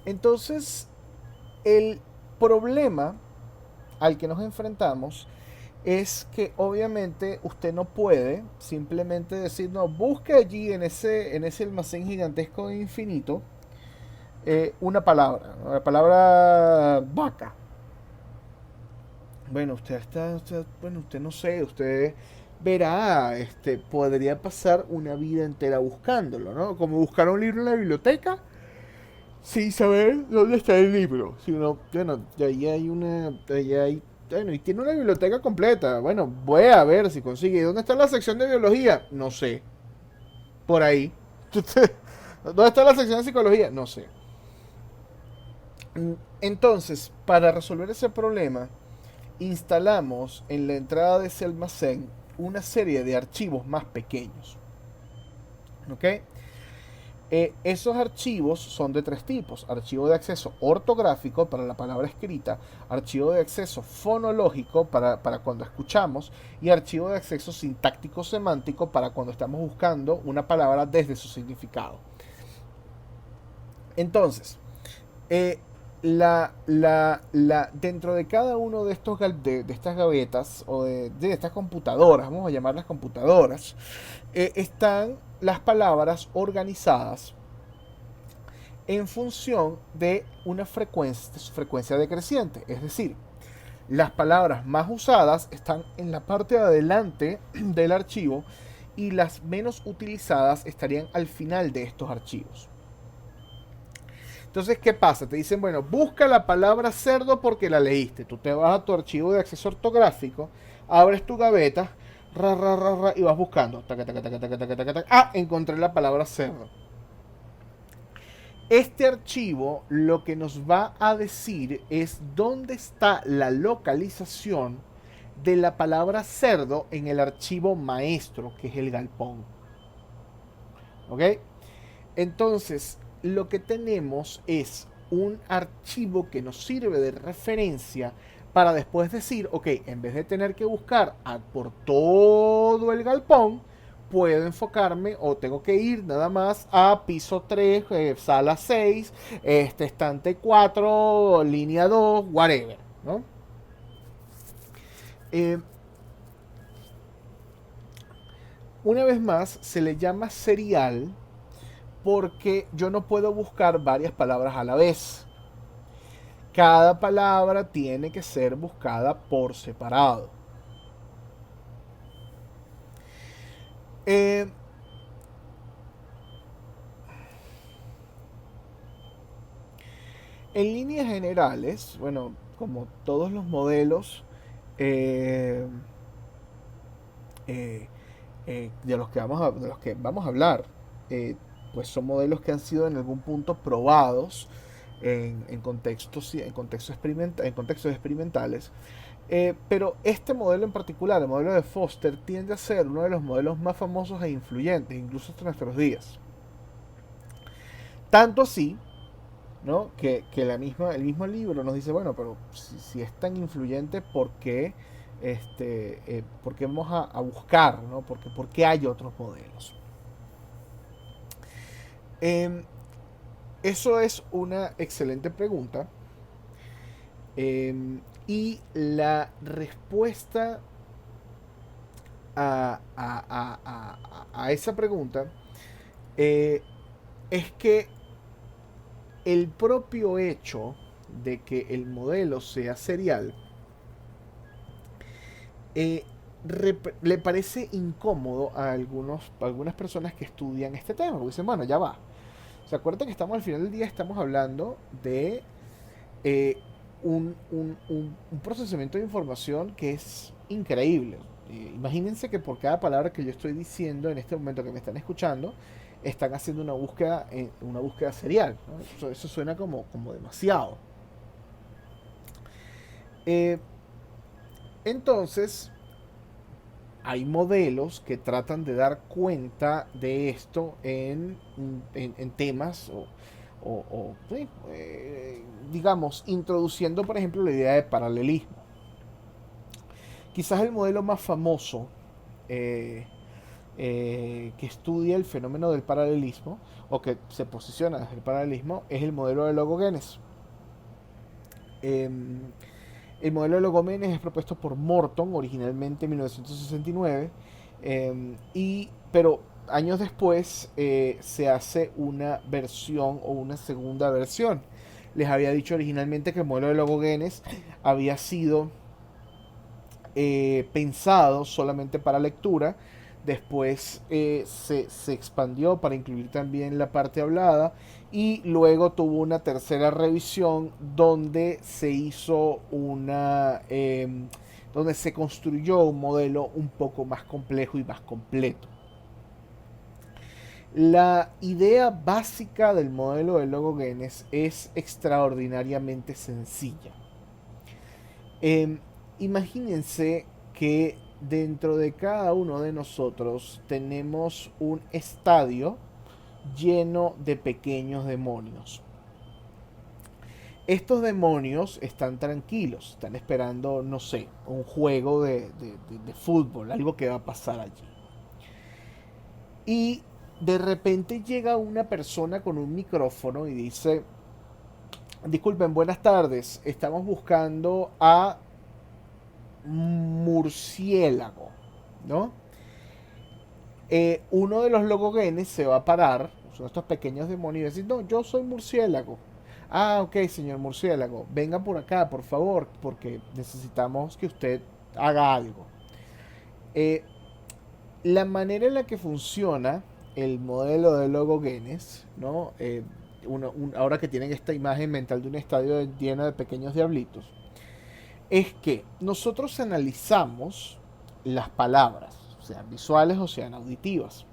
Entonces, el problema al que nos enfrentamos es que obviamente usted no puede simplemente decir, no, busque allí en ese almacén gigantesco e infinito una palabra, ¿no? La palabra vaca. Bueno, usted no sé, usted verá, podría pasar una vida entera buscándolo, ¿no? Como buscar un libro en la biblioteca sin saber dónde está el libro. Si uno, bueno, bueno, y tiene una biblioteca completa. Bueno, voy a ver si consigue. ¿Dónde está la sección de biología? No sé. Por ahí. ¿Dónde está la sección de psicología? No sé. Entonces, para resolver ese problema, instalamos en la entrada de ese almacén una serie de archivos más pequeños. ¿Ok? Esos archivos son de tres tipos: archivo de acceso ortográfico para la palabra escrita, archivo de acceso fonológico para cuando escuchamos, y archivo de acceso sintáctico semántico para cuando estamos buscando una palabra desde su significado. Entonces, dentro de cada uno de de estas gavetas o de estas computadoras, vamos a llamarlas computadoras, están las palabras organizadas en función de una frecuencia, de su frecuencia decreciente. Es decir, las palabras más usadas están en la parte de adelante del archivo y las menos utilizadas estarían al final de estos archivos. Entonces, ¿qué pasa? Te dicen, bueno, busca la palabra cerdo porque la leíste. Tú te vas a tu archivo de acceso ortográfico, abres tu gaveta, y vas buscando. Ah, encontré la palabra cerdo. Este archivo lo que nos va a decir es dónde está la localización de la palabra cerdo en el archivo maestro, que es el galpón. ¿Ok? Entonces, lo que tenemos es un archivo que nos sirve de referencia para después decir, ok, en vez de tener que buscar por todo el galpón, puedo enfocarme o tengo que ir nada más a piso 3, sala 6, estante 4, línea 2, whatever, ¿no? Eh, una vez más, se le llama serial porque yo no puedo buscar varias palabras a la vez. Cada palabra tiene que ser buscada por separado. Eh, en líneas generales, bueno, como todos los modelos eh, eh, de los que vamos a hablar, eh, pues son modelos que han sido en algún punto probados en contextos experimentales. Pero este modelo en particular, el modelo de Foster, tiende a ser uno de los modelos más famosos e influyentes, incluso hasta nuestros días. Tanto así, ¿no? Que el mismo libro nos dice, bueno, pero si es tan influyente, ¿por qué vamos a buscar, ¿no? ¿Por qué hay otros modelos? Eh, Eso es una excelente pregunta. Y la respuesta a esa pregunta eh, es que el propio hecho de que el modelo sea serial eh, le parece incómodo a algunas personas que estudian este tema. Porque dicen, bueno, ya va. ¿Se acuerdan que estamos al final del día? Estamos hablando de eh, un procesamiento de información que es increíble. Imagínense que por cada palabra que yo estoy diciendo en este momento que me están escuchando, están haciendo una búsqueda serial, ¿no? Eso suena como demasiado. Eh, entonces, hay modelos que tratan de dar cuenta de esto en temas sí, digamos, introduciendo, por ejemplo, la idea de paralelismo. Quizás el modelo más famoso eh, que estudia el fenómeno del paralelismo o que se posiciona desde el paralelismo es el modelo de Logogenes. Eh, el modelo de Logogenes es propuesto por Morton originalmente en 1969, pero años después se hace una versión o una segunda versión. Les había dicho originalmente que el modelo de Logogenes había sido pensado solamente para lectura. Después se expandió para incluir también la parte hablada y luego tuvo una tercera revisión donde se hizo donde se construyó un modelo un poco más complejo y más completo. La idea básica del modelo de Logogenes es extraordinariamente sencilla. Eh, Imagínense que dentro de cada uno de nosotros tenemos un estadio lleno de pequeños demonios. Estos demonios están tranquilos, están esperando, no sé, un juego de fútbol, algo que va a pasar allí. Y de repente llega una persona con un micrófono y dice, Disculpen, buenas tardes. Estamos buscando a murciélago, ¿no? Uno de los logogenes se va a parar, son estos pequeños demonios, y decir, no, yo soy murciélago. Ah, ok, señor murciélago, venga por acá, por favor, porque necesitamos que usted haga algo. Eh, la manera en la que funciona el modelo de logogenes, ¿no? Ahora que tienen esta imagen mental de un estadio lleno de pequeños diablitos, es que nosotros analizamos las palabras, sean visuales o sean auditivas.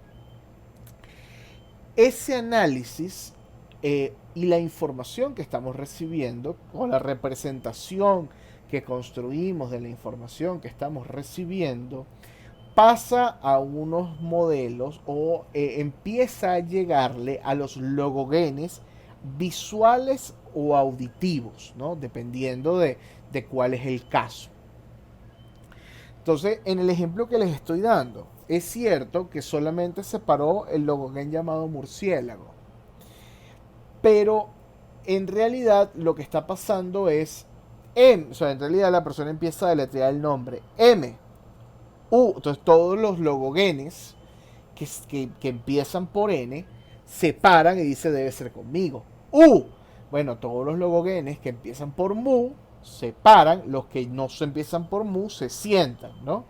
Ese análisis y la información que estamos recibiendo, o la representación que construimos de la información que estamos recibiendo, pasa a unos modelos o empieza a llegarle a los logogenes visuales o auditivos, ¿no? Dependiendo de cuál es el caso. Entonces, en el ejemplo que les estoy dando, es cierto que solamente se paró el logogen llamado murciélago, pero en realidad lo que está pasando es M, o sea, en realidad la persona empieza a deletrear el nombre M, U, entonces todos los logogenes que empiezan por N se paran y dice debe ser conmigo. U, bueno, todos los logogenes que empiezan por Mu se paran, los que no se empiezan por Mu se sientan, ¿no?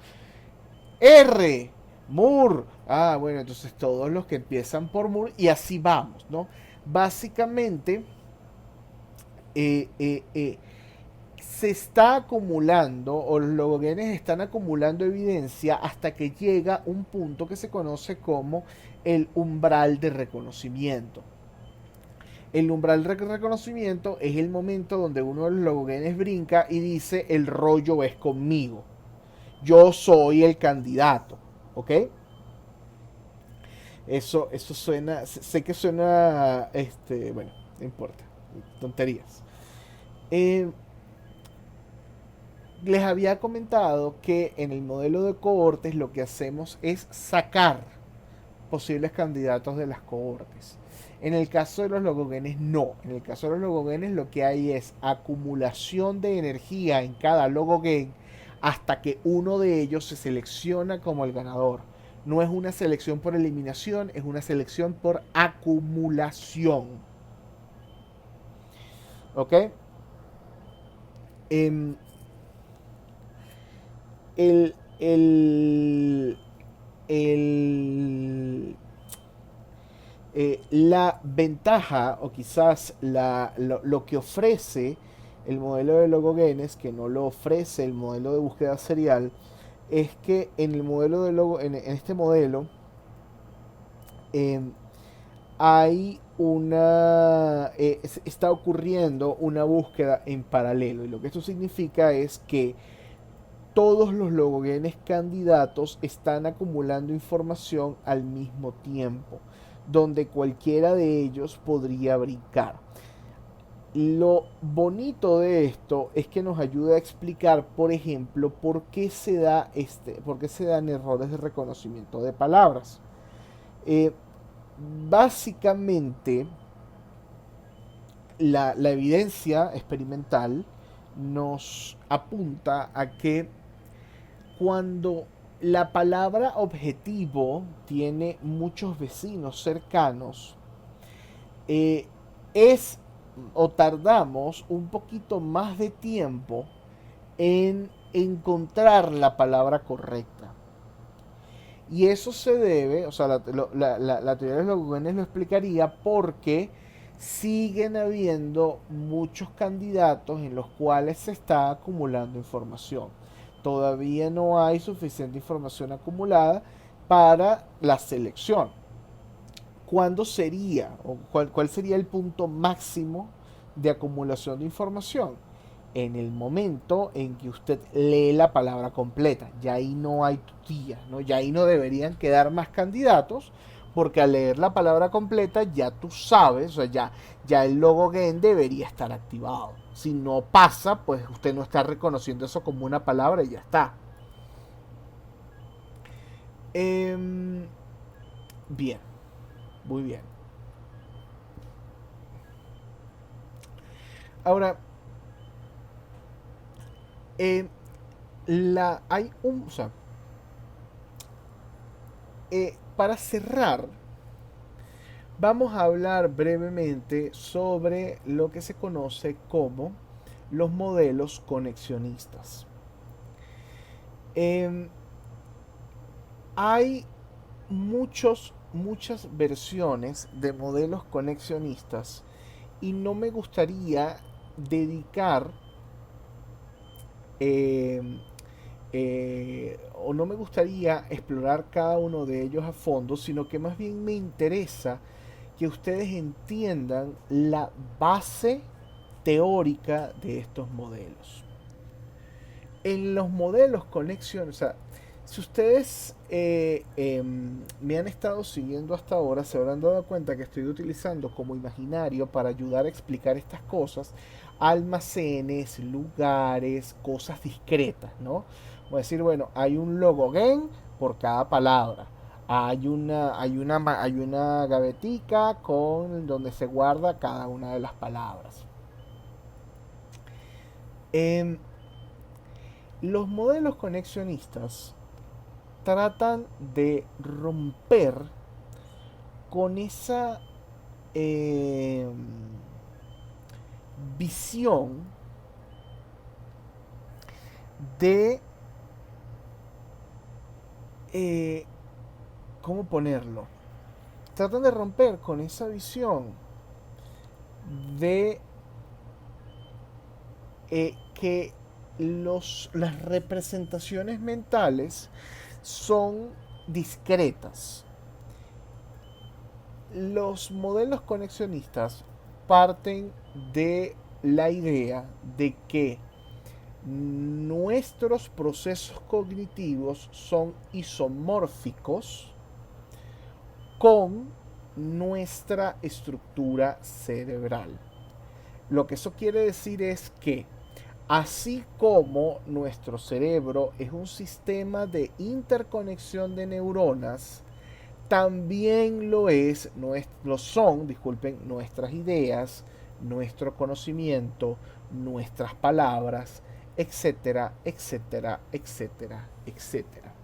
R, Mur. Ah, bueno, entonces todos los que empiezan por Mur y así vamos, ¿no? Básicamente, eh, eh, eh, se está acumulando, o los logogenes están acumulando evidencia hasta que llega un punto que se conoce como el umbral de reconocimiento. El umbral de reconocimiento es el momento donde uno de los logogenes brinca y dice el rollo es conmigo. Yo soy el candidato. ¿Ok? Eso suena, sé que suena, bueno, no importa, tonterías. Eh, Les había comentado que en el modelo de cohortes lo que hacemos es sacar posibles candidatos de las cohortes. En el caso de los logogenes, no. En el caso de los logogenes lo que hay es acumulación de energía en cada logogen hasta que uno de ellos se selecciona como el ganador. No es una selección por eliminación, es una selección por acumulación. ¿Ok? Em, el, el, el, la ventaja o quizás lo que ofrece el modelo de logogenes, que no lo ofrece el modelo de búsqueda serial, es que en el modelo de en este modelo eh, hay está ocurriendo una búsqueda en paralelo, y lo que esto significa es que todos los logogenes candidatos están acumulando información al mismo tiempo, donde cualquiera de ellos podría brincar. Lo bonito de esto es que nos ayuda a explicar, por ejemplo, por qué se dan errores de reconocimiento de palabras. Eh, Básicamente, la evidencia experimental nos apunta a que cuando la palabra objetivo tiene muchos vecinos cercanos, eh, es o tardamos un poquito más de tiempo en encontrar la palabra correcta. Y eso se debe, o sea, la teoría de los logogenes lo explicaría porque siguen habiendo muchos candidatos en los cuales se está acumulando información. Todavía no hay suficiente información acumulada para la selección. ¿Cuándo sería o cuál sería el punto máximo de acumulación de información? En el momento en que usted lee la palabra completa. Ya ahí no hay tutía, ¿no? Ya ahí no deberían quedar más candidatos, porque al leer la palabra completa ya tú sabes, o sea, ya el logo GEN debería estar activado. Si no pasa, pues usted no está reconociendo eso como una palabra y ya está. Eh, Bien, muy bien. Ahora, eh, hay un, o sea, para cerrar, vamos a hablar brevemente sobre lo que se conoce como los modelos conexionistas. Eh, Hay muchas versiones de modelos conexionistas y no me gustaría dedicar eh, o no me gustaría explorar cada uno de ellos a fondo, sino que más bien me interesa que ustedes entiendan la base teórica de estos modelos. En los modelos conexión, o sea, si ustedes me han estado siguiendo hasta ahora, se habrán dado cuenta que estoy utilizando como imaginario para ayudar a explicar estas cosas almacenes, lugares, cosas discretas, ¿no? Voy a decir, bueno, hay un logogen por cada palabra. Hay una gavetica con donde se guarda cada una de las palabras. Em, los modelos conexionistas tratan de romper con esa eh, visión de, eh, ¿cómo ponerlo? Tratan de romper con esa visión de que las representaciones mentales son discretas. Los modelos conexionistas parten de la idea de que nuestros procesos cognitivos son isomórficos con nuestra estructura cerebral. Lo que eso quiere decir es que así como nuestro cerebro es un sistema de interconexión de neuronas, también lo son, disculpen, nuestras ideas, nuestro conocimiento, nuestras palabras, etcétera, etcétera, etcétera, etcétera.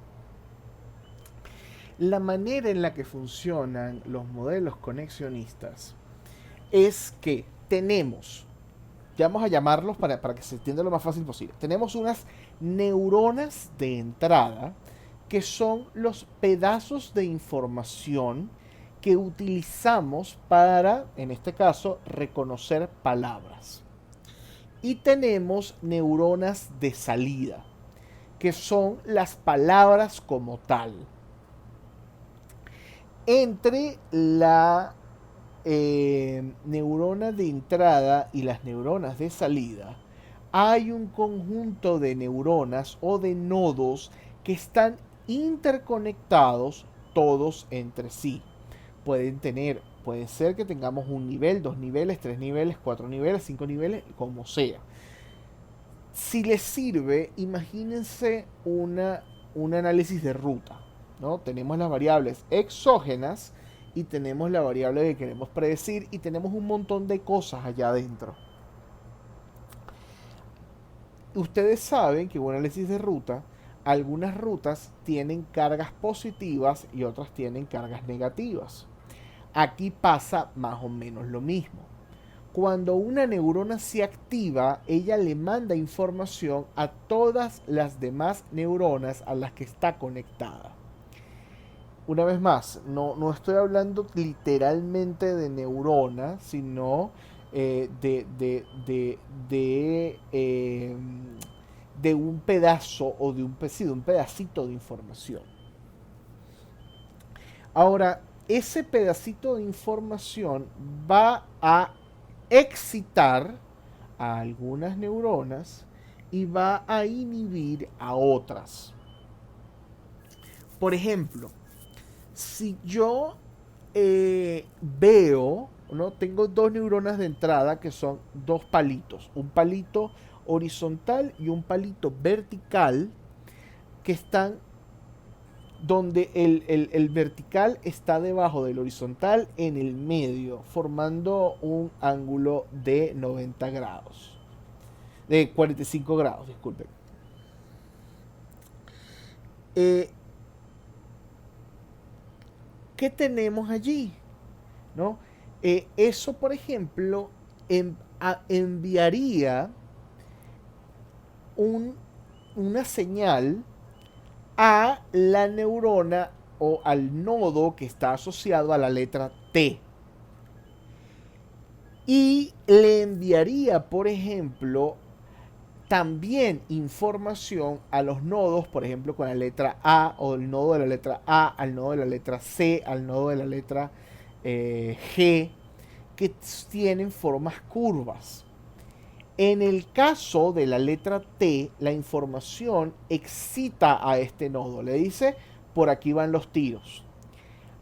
La manera en la que funcionan los modelos conexionistas es que tenemos, ya vamos a llamarlos para que se entienda lo más fácil posible, tenemos unas neuronas de entrada que son los pedazos de información que utilizamos para, en este caso, reconocer palabras. Y tenemos neuronas de salida, que son las palabras como tal. Entre la neurona de entrada y las neuronas de salida, hay un conjunto de neuronas o de nodos que están interconectados todos entre sí. Puede ser que tengamos un nivel, dos niveles, tres niveles, cuatro niveles, cinco niveles, como sea. Si les sirve, imagínense un análisis de ruta, ¿no? Tenemos las variables exógenas y tenemos la variable que queremos predecir y tenemos un montón de cosas allá adentro. Ustedes saben que en un análisis de ruta, algunas rutas tienen cargas positivas y otras tienen cargas negativas. Aquí pasa más o menos lo mismo. Cuando una neurona se activa, ella le manda información a todas las demás neuronas a las que está conectada. Una vez más, no estoy hablando literalmente de neuronas, sino de un pedazo o de un pedacito de información. Ahora, ese pedacito de información va a excitar a algunas neuronas y va a inhibir a otras. Por ejemplo, si yo veo, ¿no? Tengo dos neuronas de entrada que son dos palitos, un palito horizontal y un palito vertical que están donde el vertical está debajo del horizontal en el medio, formando un ángulo de 90 grados. De 45 grados, disculpen. ¿Qué tenemos allí? ¿No? Eso, por ejemplo, enviaría una señal a la neurona o al nodo que está asociado a la letra T. Y le enviaría, por ejemplo, también información a los nodos, por ejemplo, con la letra A, o el nodo de la letra A, al nodo de la letra C, al nodo de la letra G, que tienen formas curvas. En el caso de la letra T, la información excita a este nodo. Le dice, por aquí van los tiros.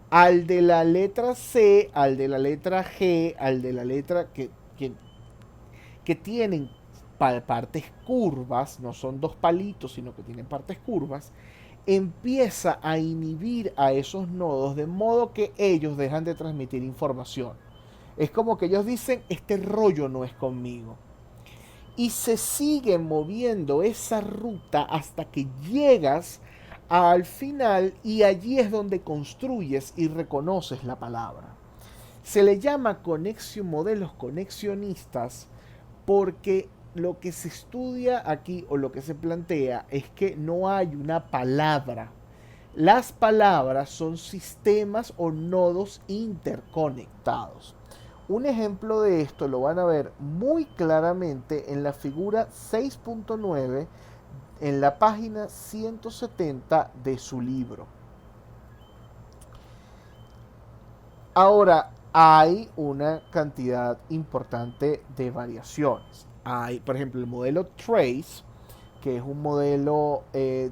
Al de la letra C, al de la letra G, al de la letra que tienen partes curvas, no son dos palitos, sino que tienen partes curvas, empieza a inhibir a esos nodos de modo que ellos dejan de transmitir información. Es como que ellos dicen, este rollo no es conmigo. Y se sigue moviendo esa ruta hasta que llegas al final y allí es donde construyes y reconoces la palabra. Se le llama modelos conexionistas porque lo que se estudia aquí o lo que se plantea es que no hay una palabra. Las palabras son sistemas o nodos interconectados. Un ejemplo de esto lo van a ver muy claramente en la figura 6.9 en la página 170 de su libro. Ahora, hay una cantidad importante de variaciones. Hay, por ejemplo, el modelo Trace, que es un modelo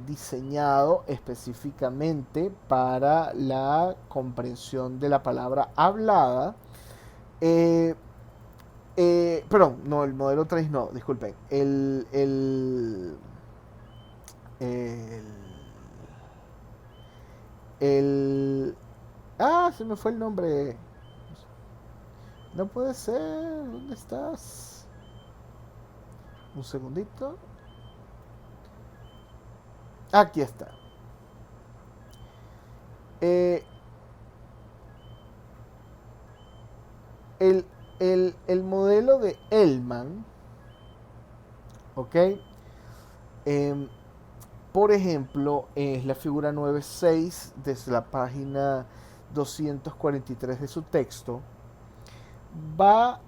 diseñado específicamente para la comprensión de la palabra hablada. Perdón, no, el modelo 3 no, disculpen. El se me fue el nombre. No puede ser. ¿Dónde estás? Un segundito. Aquí está. El modelo de Hellman, ¿ok? Por ejemplo, es la figura 9.6 desde la página 243 de su texto. Va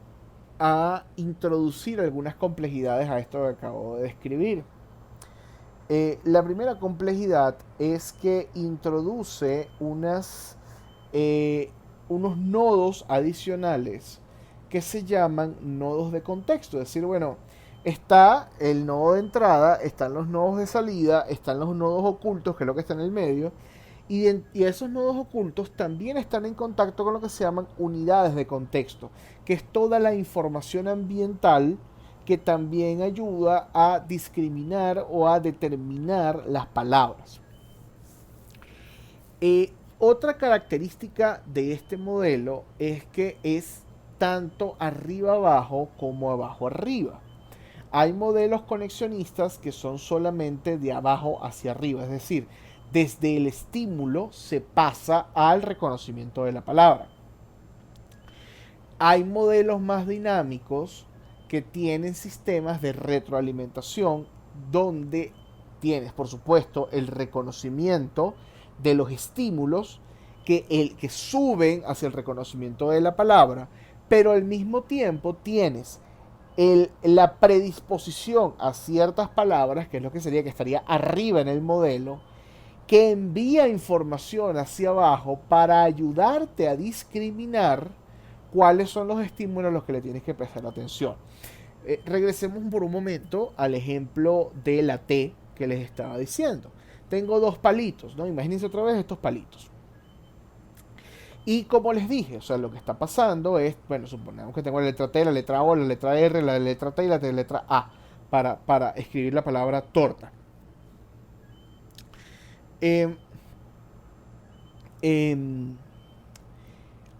a introducir algunas complejidades a esto que acabo de describir. La primera complejidad es que introduce unos nodos adicionales que se llaman nodos de contexto. Es decir, bueno, está el nodo de entrada, están los nodos de salida, están los nodos ocultos, que es lo que está en el medio, y esos nodos ocultos también están en contacto con lo que se llaman unidades de contexto, que es toda la información ambiental que también ayuda a discriminar o a determinar las palabras. Otra característica de este modelo es que es tanto arriba abajo como abajo arriba. Hay modelos conexionistas que son solamente de abajo hacia arriba, es decir, desde el estímulo se pasa al reconocimiento de la palabra. Hay modelos más dinámicos que tienen sistemas de retroalimentación donde tienes, por supuesto, el reconocimiento de los estímulos que suben hacia el reconocimiento de la palabra, pero al mismo tiempo tienes la predisposición a ciertas palabras, que es lo que sería que estaría arriba en el modelo, que envía información hacia abajo para ayudarte a discriminar cuáles son los estímulos a los que le tienes que prestar atención. Regresemos por un momento al ejemplo de la T que les estaba diciendo. Tengo dos palitos, ¿no? Imagínense otra vez estos palitos. Y como les dije, o sea, lo que está pasando es, bueno, suponemos que tengo la letra T, la letra O, la letra R, la letra T y la letra A para escribir la palabra torta. Em,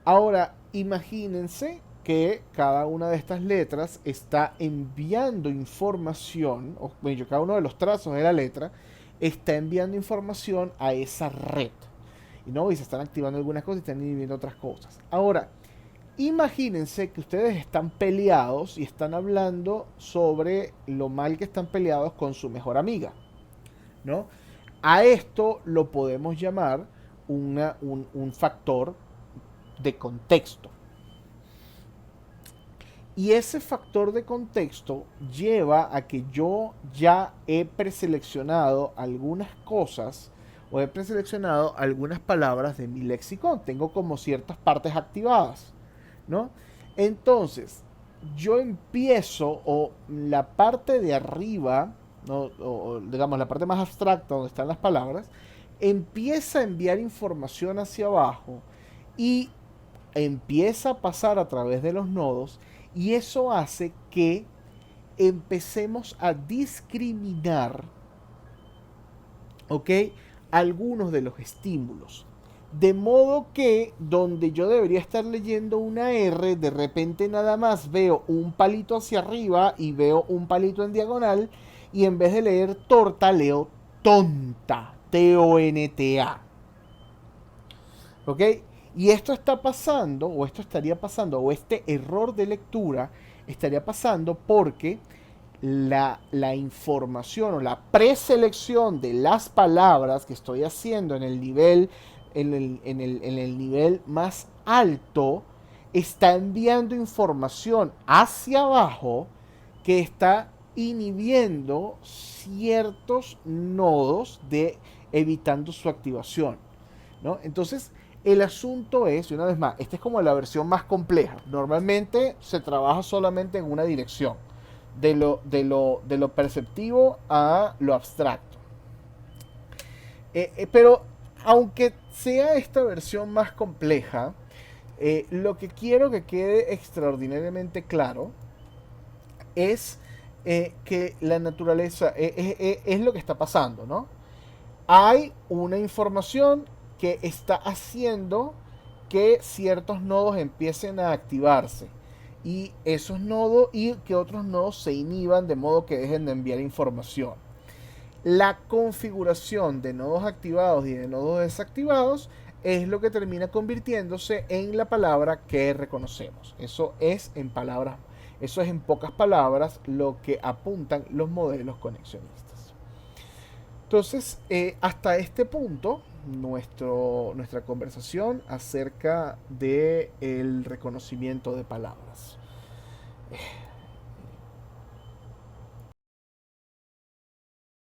Ahora, imagínense que cada una de estas letras está enviando información, o bueno, cada uno de los trazos de la letra está enviando información a esa red. Y se están activando algunas cosas y están inhibiendo otras cosas. Ahora, imagínense que ustedes están peleados y están hablando sobre lo mal que están peleados con su mejor amiga, ¿no? A esto lo podemos llamar un factor de contexto. Y ese factor de contexto lleva a que yo ya he preseleccionado algunas cosas o he preseleccionado algunas palabras de mi lexicón. Tengo como ciertas partes activadas, ¿no? Entonces, yo empiezo, o la parte de arriba, ¿no? O digamos la parte más abstracta donde están las palabras, empieza a enviar información hacia abajo y empieza a pasar a través de los nodos, y eso hace que empecemos a discriminar, ¿ok? Algunos de los estímulos. De modo que donde yo debería estar leyendo una R, de repente nada más veo un palito hacia arriba y veo un palito en diagonal, y en vez de leer torta, leo tonta, T-O-N-T-A. ¿Ok? Y esto está pasando, o esto estaría pasando, o este error de lectura estaría pasando porque la información o la preselección de las palabras que estoy haciendo en el nivel, en el nivel más alto está enviando información hacia abajo que está inhibiendo ciertos nodos de evitando su activación, ¿no? Entonces, el asunto es, y una vez más, esta es como la versión más compleja. Normalmente se trabaja solamente en una dirección, de lo perceptivo a lo abstracto. Pero aunque sea esta versión más compleja, lo que quiero que quede extraordinariamente claro es que la naturaleza es lo que está pasando, ¿no? Hay una información que está haciendo que ciertos nodos empiecen a activarse y esos nodos y que otros nodos se inhiban de modo que dejen de enviar información. La configuración de nodos activados y de nodos desactivados es lo que termina convirtiéndose en la palabra que reconocemos. Eso es en pocas palabras lo que apuntan los modelos conexionistas. Entonces, hasta este punto, nuestra conversación acerca del reconocimiento de palabras.